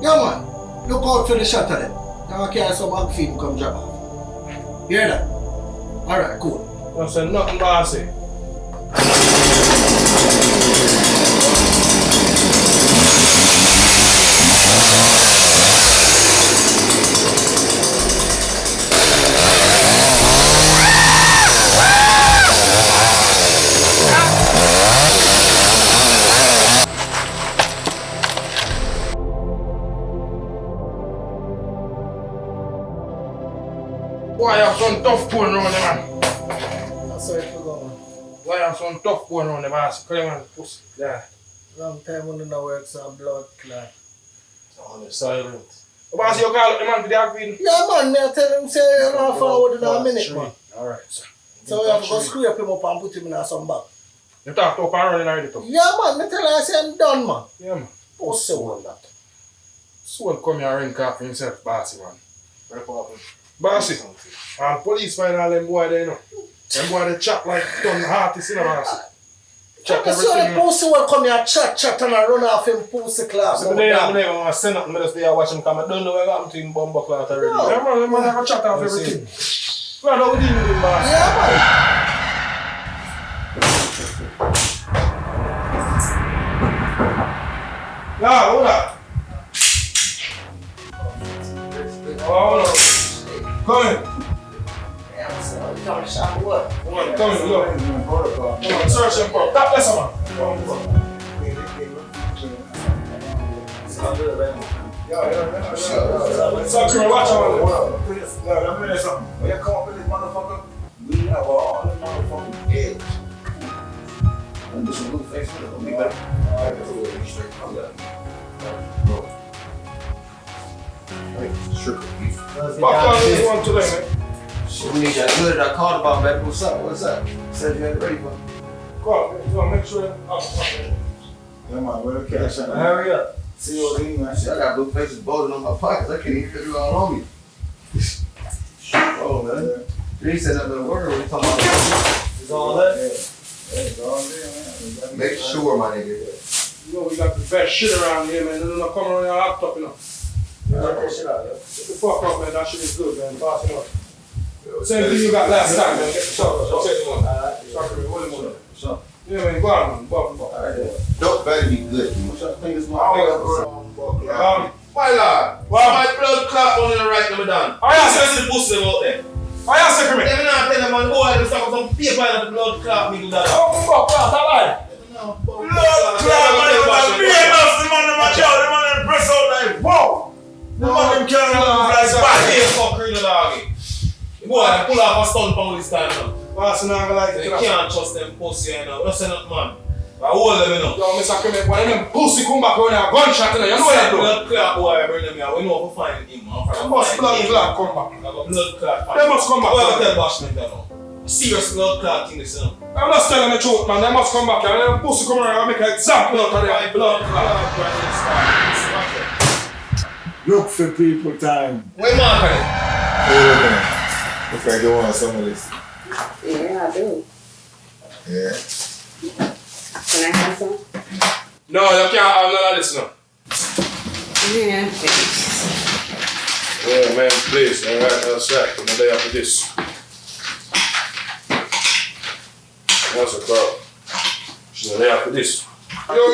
Yo, man. Look out for the Shotta there. Now I carry some bag feed and come drop off. You hear that? Alright, cool. I said nothing, bossy. Boy, you have some tough going around there, man. That's how it go, man. Boy, you have some tough going around there, boss. Come on, pussy. Yeah. Long time when you know where it's a blood clot. On the silent. Boss, you call up the man to the agreement? Yeah, man, me I tell him say you're not forward in a minute, man. Alright, sir. So we have to go scrape him up and put him in some bag. You talk to up and running already, too? Yeah, man, me tell her I say I'm done, man. Yeah, man. Pussy one that. Soul come here and ring off himself, bossy, man. Bossy. And police find all them boy there, you know. Them boy they chat like done artists, you know, bossy. Chat I see everything. the pussy will come here chat and I run off him pussy class. So today I'm never want to send nothing, I just there watch him come. I don't know what happened to him bumbo clout already. No. Yeah, man, them man have a chat off everything. Well, how we deal with him, bossy? Yeah, man. Yeah, hold up. Oh, hold on. Come in. Come to shop what? Come in, look. Come on, search him for. Tap this one. Come on. Suck your watch on. Please, let me tell you something. When you come up with this motherfucker, we have all the motherfucking edge. I'm just a blue face with it. Don't be better. Alright, that's a little straight. I'm done. Bro. Hey, strictly beef. Fuck on this one today, man. Shit, we need that good I called about, baby. What's up? What's up? Said you had it ready for me. Go on, you want to make sure that Yeah, man, where the cash at? Hurry up. See what they man. Shit, I got blue faces bolting on my pockets. I can't even figure out all on me. Oh, man. He said that little word when we talking about it's all that. Yeah, it's all there, man. Make sure, my nigga. You know we got the best shit around here, man. They're not coming around your laptop, you know. Check that shit out, yo. Get the fuck up, man. That shit is good, man. Pass it up. Same thing you got last time, man. Get the shot. Take one. Sorry, hold him on. Sure. Yeah, man. Go on, man. Go on. Don't better be good. I think it's my My lord, my blood clot on the right now, done. Oh, yeah, see the pussy out there. Oh, yeah, second me. Let me not tell them, man, oh, I just have some paper and the blood clot me do that. Oh, fuck, that's a lie. Blood clot, man, be enough, the man, the man, press out like, whoa. The man, them can't move like back here, fucker in the doggy. Boy, I pull off a stunt pound this time now. Boss, you know, I like it. You can't trust them pussy, you know. Don't say nothing, man. I hold them, you know. Yo, Mr. Clement, when them pussy come back when a gunshot, you know that, though. Blood clot, boy, I bring them here. We know how to find him, man. They must blood clot come back. I got blood clot. They must come back. Well, I tell Bashman that now. Serious blood clot thing, this, you know. I'm not telling the truth, man. They must come back. And them pussy come around and make an example out of them. Blood clot. Look for people time. Where Mark it? If I don't want some of this. Yeah, I do. Yeah. Can I have some? No, you can't have none of this, no. Yeah, thanks. Yeah, man, please. Alright, that's right. I'm day after this. That's a crowd. She's the day after this. Yo,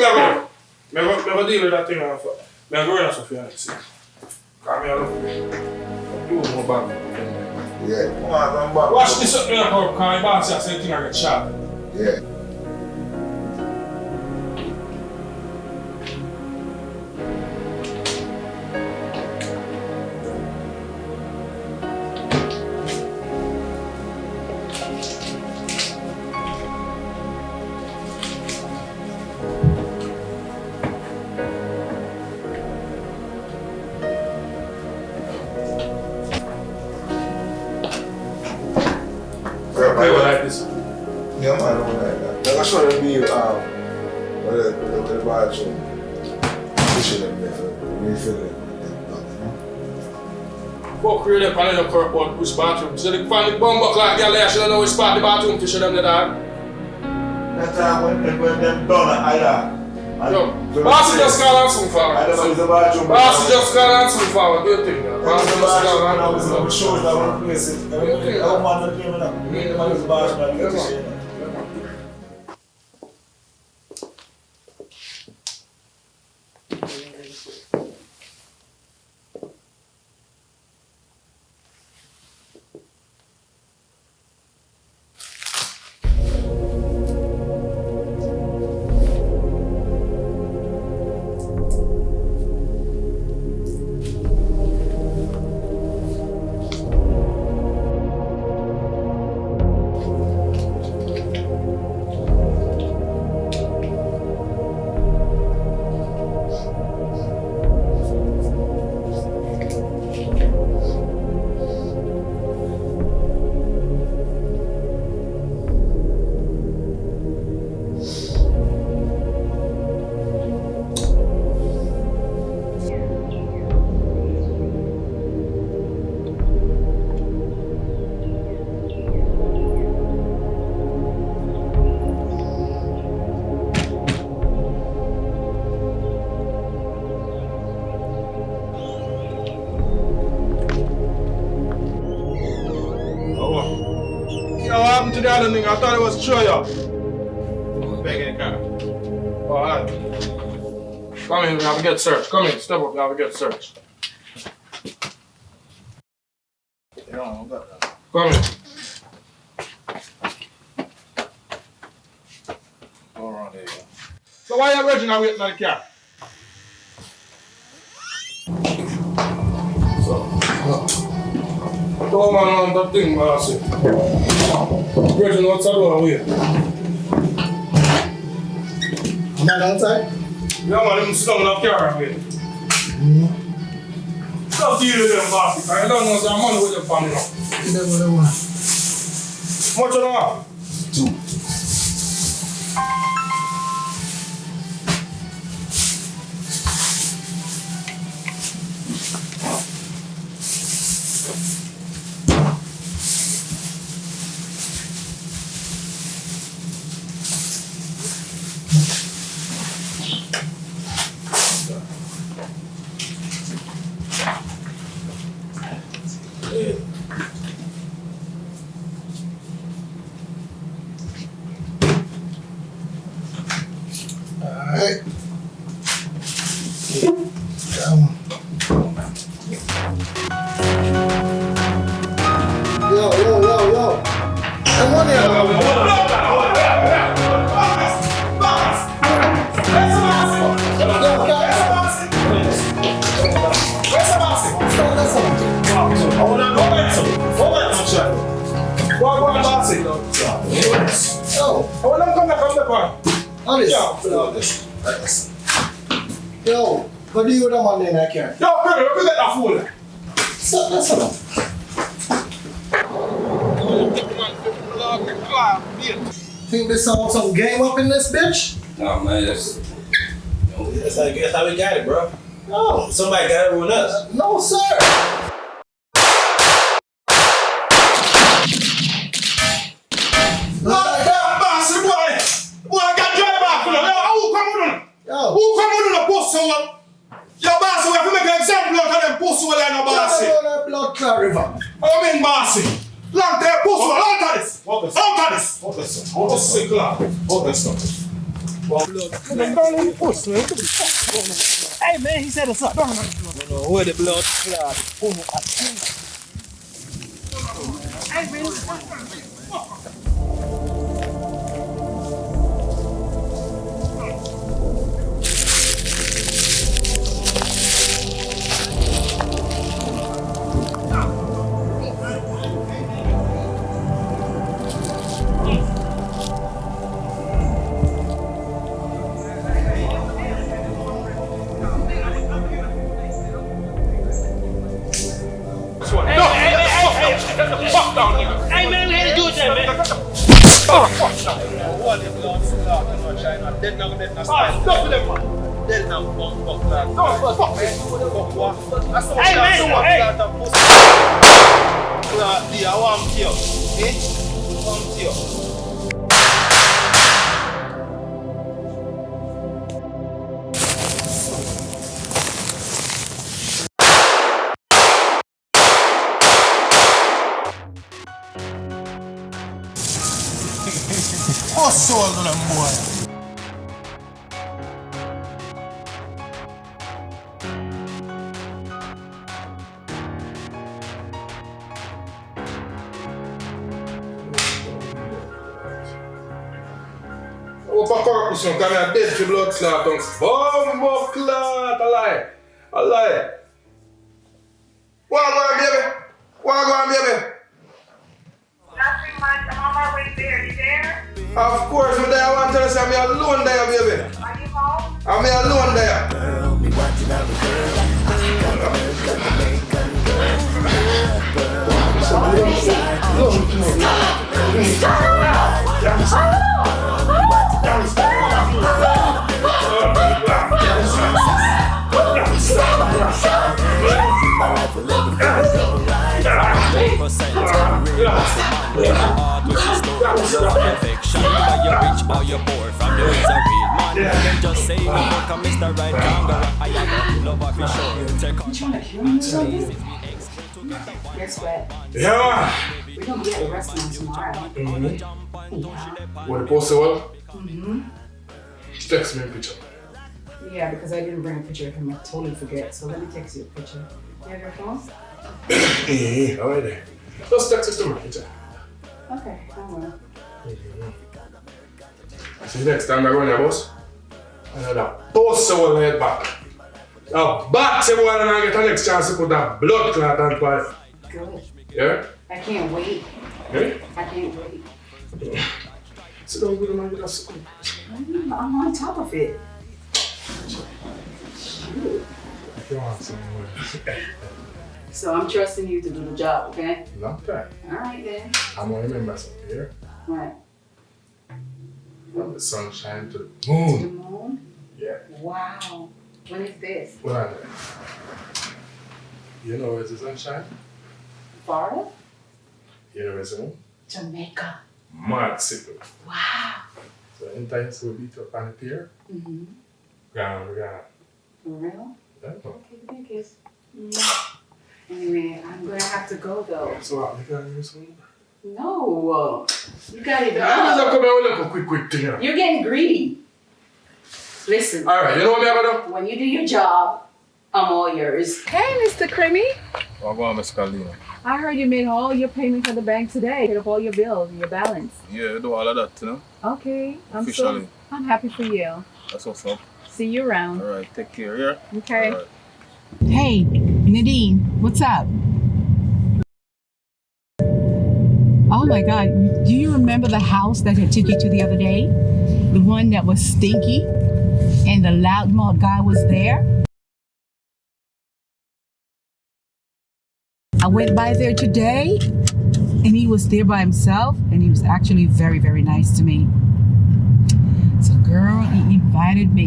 never deal with that thing. I'm going to Sophia. Come here, do more bad. Yeah, come on, I'm back. Watch this up there, because my boss said same thing I get shot. Yeah. Okay, well, like this. Yeah, man, I don't like that. Like I show them be with the bathroom. Pushing them there for refilling them. Fuck really up and then curb on push bathroom. So they find the bumbo clock girl there, she don't know which part the bathroom to show them the dog. That time when them done I Yo, boss just call on soon forward. I don't know if the bathroom. Boss just call on soon forward, do you think? Boss just call on I was on the shows that one place. I don't want to give it up. Me and the man is the bathroom and get the shit. to the other thing. I thought it was true, yo. Back in the car. Alright. Come in, we have to get searched. Come in, step up, we have to get searched. Come in. Go around there, yo. So why are you Reginald waiting on the car? Come on that thing, man, I say. Reginald, what's up over here? Am I outside? Yeah, man, them sit down in the car and wait. Stop dealing with them, boss. I don't know if I'm money with them family now. How much you don't have? 2. Alright. Come on. Yo. Come on here. Yo, what do you with that man in that car? Yo, brother, look at that fool. That's enough. Think there's some game up in this bitch? Nah, man, that's how we got it, bro. No. Somebody got everyone else. No, sir. Blood clot river. What do you mean, bossy? Long there, pussy, out of this. Out of this. Sick lad. Out this stuff. Hey man, he said it's up. Where the blood clot? Hey man. Hey man, we had to do it then, man. Hey man, What's soul to them boy? Opa corpus, come here, dead for blood clot, bomb clot, I lie. What go on, baby? Nothing much, I'm on my way there, you there? Of course, I'm there. I want to tell you, I'm alone there, baby. Are you home? I'm alone there. Affection, whether you're rich or you're poor, from the ways a real man. You can just say, no, look, I'm Mr. Right Kangaroo. I am love of sure. Take on Guess what? Yeah, We're gonna be at the restaurant tomorrow. man. Yeah. What the post well? Mm-hmm. Text me a picture. Yeah, because I didn't bring a picture of him. I totally forget. So let me text you a picture. You have your phone? Yeah, alright then. Just text it to me, picture. Okay, I will. See you next time I go in your boss. Another post will head back. A bat boy and I get the next chance to put that blood clot on fire. Good. Yeah? I can't wait. Yeah? I can't wait. Sit down with him and get a scoop. I'm on top of it. Shoot. If you want somewhere. So I'm trusting you to do the job, okay? Long time. Alright then. I'm gonna remember something here. What? From the sunshine to the To moon. the moon? Yeah. Wow. When is this? What are they? You know where's the sunshine? Florida? You know where's the moon? Jamaica. Mexico. Wow. So anytime so we beat up on the pier, Mm-hmm. gone. For real? Yeah. Okay, give me a kiss. Anyway, I'm gonna have to go though. So what, you got this one? No. You got it Yeah, I'm wrong. come here with a quick thing. You know? You're getting greedy. Listen. Alright, you know what I'm gonna do? When you do your job, I'm all yours. Hey, Mr. Creamy. What's going on, Miss Carlina? I heard you made all your payments at the bank today. Paid up all your bills and your balance. Yeah, you do all of that, you know? Okay. Officially. I'm happy for you. That's what's up. See you around. Alright, take care, yeah? Okay. All right. Hey, Nadine, what's up? Oh my God, do you remember the house that I took you to the other day? The one that was stinky and the loudmouth guy was there? I went by there today and he was there by himself and he was actually very, very nice to me. So girl, he invited me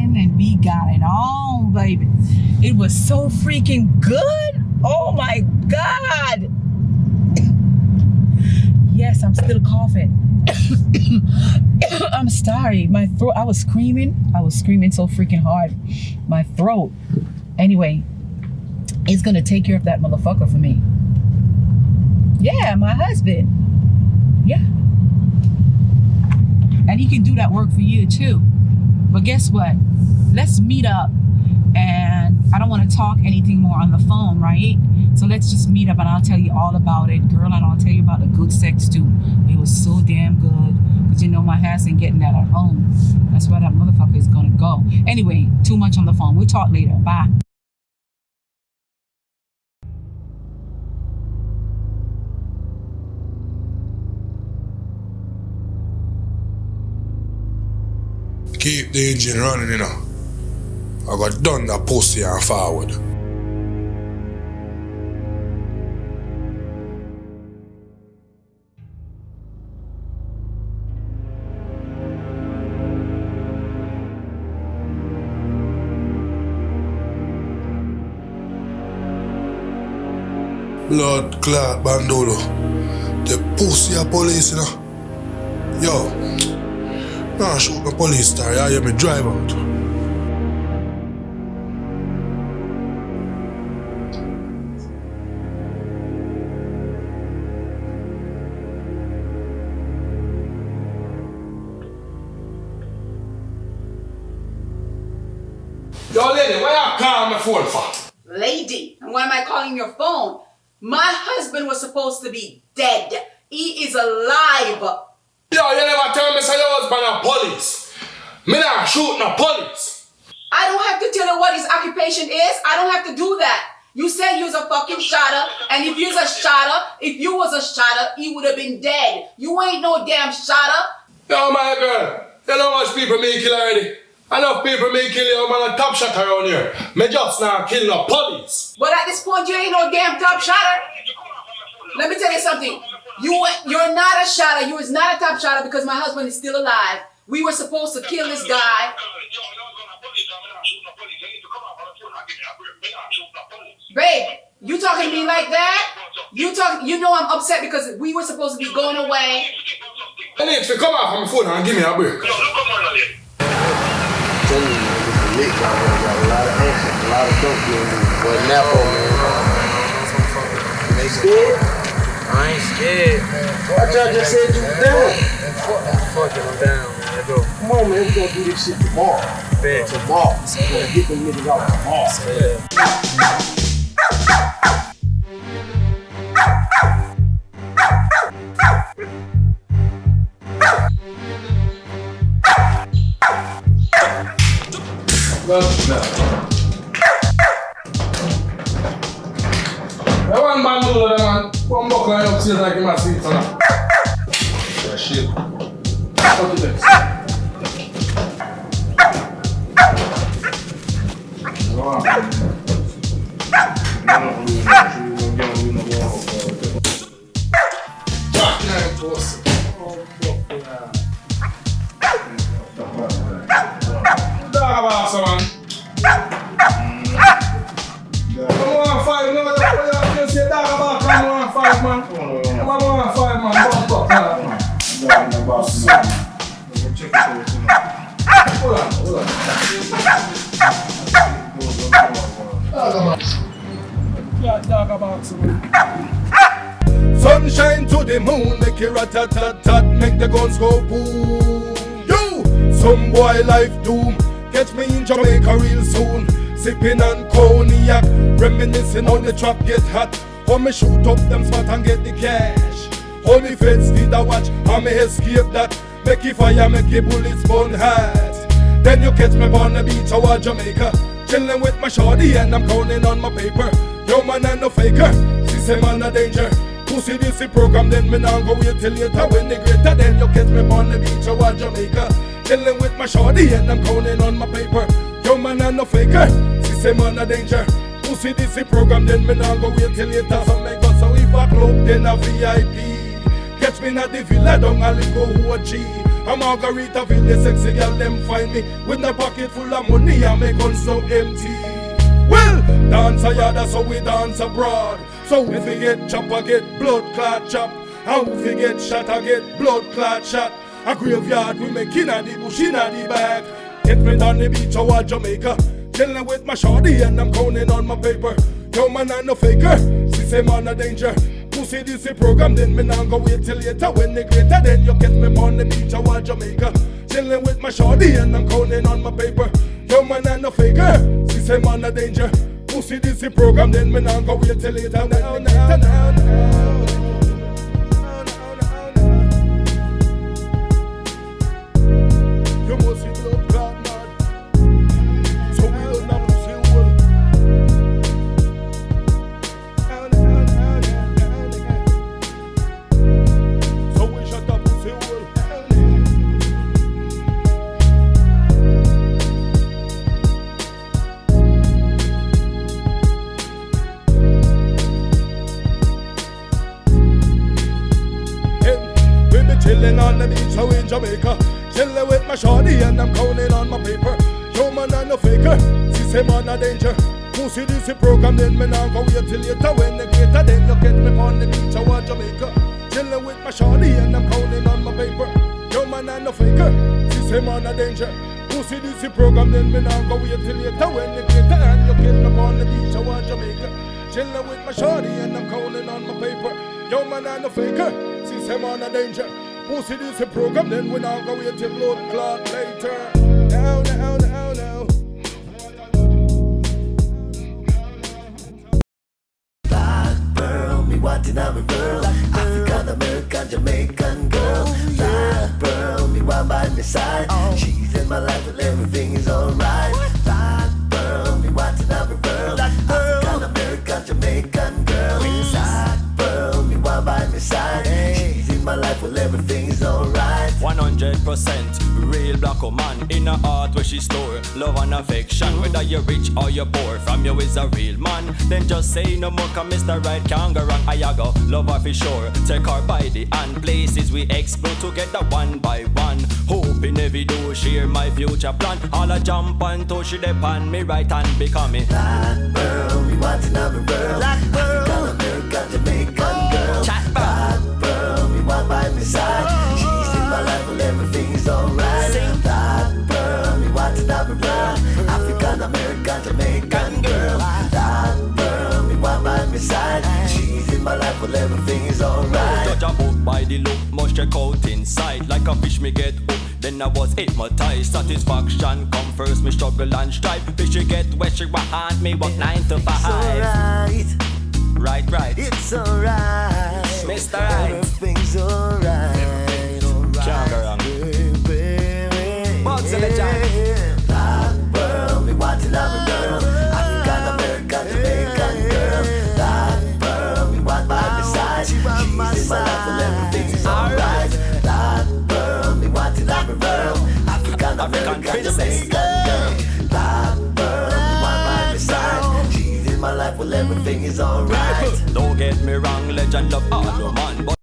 in and we got it on, baby. It was so freaking good. Oh my God. Yes, I'm still coughing. I'm sorry, my throat, I was screaming so freaking hard. My throat. Anyway, he's gonna take care of that motherfucker for me. Yeah, my husband. Yeah. And he can do that work for you too. But guess what? Let's meet up. And I don't want to talk anything more on the phone, right? So let's just meet up and I'll tell you all about it, girl, and I'll tell you about the good sex too. It was so damn good. Because you know my ass ain't getting that at home. That's where that motherfucker is gonna go. Anyway, too much on the phone. We'll talk later. Bye. Keep the engine running, you know. I got done that pussy and forward. Blood clot bandolo. The pussy a police, you know. Yo, nah shoot my police star, I hear me drive out. Yo, lady, why you call my phone for? Lady, and why am I calling your phone? My husband was supposed to be dead. He is alive. Yo, you never tell me say your husband a police. Me not shoot no police. I don't have to tell you what his occupation is. I don't have to do that. You said you was a fucking shotter, and if you was a shotter, if you was a shotter, he would have been dead. You ain't no damn shotter. Yo, my girl, you know how much people me kill already? Enough people me kill you, man, a top shot around here. Me just not kill no police. But at this point, you ain't no damn top shotter. Let me tell you something. You're not a shotter. You is not a top shotter because my husband is still alive. We were supposed to kill this guy. Babe, you talking to me like that? You know I'm upset because we were supposed to be going away. I need to come off on my phone and give me a break. Got a lot of action, a lot of dope, but Napo, man. ain't scared. I ain't scared. Watch out, just said you was down. Fuck it, I'm down, man. Let's go. Come on, man. We gonna do this shit tomorrow. Bet. Tomorrow. We gonna get them niggas out tomorrow. I want man do that, man. Come back and up like him a seat, son. Yeah, shit. What the next? Sunshine to the moon, make it rat-tat-tat-tat, make the guns go boom. Yo, some boy life doom, catch me in Jamaica real soon. Sipping on cognac, reminiscing on the trap get hot. How me shoot up them spot and get the cash. Only feds did I watch, how me escape that. Make it fire, make it bullets burn hot. Then you catch me on the beach over Jamaica, chilling with my shorty and I'm counting on my paper. Yo man, I'm no faker, she say man a danger. Pussy this the program, then me now go wait till later. When they greater, then you catch me on the beach over Jamaica, chilling with my shorty and I'm counting on my paper. Yo man, I'm no faker, she say man a danger. Pussy this the program, then me now go wait till later. So me go so if I club, then a VIP. Catch me at the villa, down a ligo OG. A Margaritaville, the sexy girl, them find me with my pocket full of money and my guns so empty. Well, dance a yard, so we dance abroad. So if we get chop, I get blood clot chop. And if we get shot, I get blood clot shot. A graveyard, we make in the bush, in the back. Get me down the beach over Jamaica, chilling with my shorty and I'm counting on my paper. Yo man, I'm no faker, she say man a danger. Pussy this the program, then me now go wait till later. When they greater, then you get me on the beach over Jamaica, chilling with my shorty and I'm counting on my paper. Yo man, I'm no faker, she say man a danger. Pussy this the program, then me now go wait till later. Now. You must see blood clot mad, so we don't have pussy hole. So we shut up pussy hole. We be chilling on the beach out in Jamaica, chilling with my shorty and I'm counting on my paper. Yo man, I'm no faker, she say man a danger. Pussy this the program, then me now go wait till later. When they greater, then you get me on the beach out in Jamaica, chilling with my shorty and I'm counting on my paper. Yo man, I'm no faker, she say man a danger. Pussy this the program, then me now go wait till later. When they greater, and you get me on the beach out in Jamaica, chilling with my shorty and I'm counting on my paper. Yo man, I'm no faker, she say man a danger. Pussy this the program, then we now go wait till blood clot later. Now, now, now, now. Black pearl, me wanting I'm a girl. African, American, Jamaican girl. Black pearl, me want by my side. She's in my life and everything is alright. Black pearl, me wanting I'm a girl. African, American, Jamaican girl. Black pearl, me want by my side. She's in my life and everything is alright. 100% real black woman in a heart where she store love and affection. Whether you're rich or you're poor, from you is a real man. Then just say no more, cause Mr. Right can't go wrong. I go love her for sure, take her by the hand. Places we explore together one by one. Hoping every door share my future plan. All I jump on to she depend me right hand become me. Black pearl, me wanting I'm a girl. Black pearl, African, Jamaican girl. Black pearl, me want by my side. She's in my life and everything is alright. Black pearl, me wanting I'm a girl. African, American, Jamaican girl. Black pearl, me want by my side. She's in my life. well everything is alright. Judge a book by the look, must check out inside. Like a fish me get hooked, then I was hypnotized. Satisfaction come first, me struggle and strive. Fish you get wet, she want me work 9 to 5. It's alright. Right. It's alright. Mr. Right. Everything's alright. Can't go wrong. Bugs in the jam. Black pearl, me wanting every girl. African, American, Jamaican girl. Black pearl, me want by my side. She's in my life, well everything is alright. Black pearl, me wanting every girl. African, American, Jamaican girl. Black pearl, me want by my side. She's in my life, well everything is alright. Don't get me wrong, legend of all man, but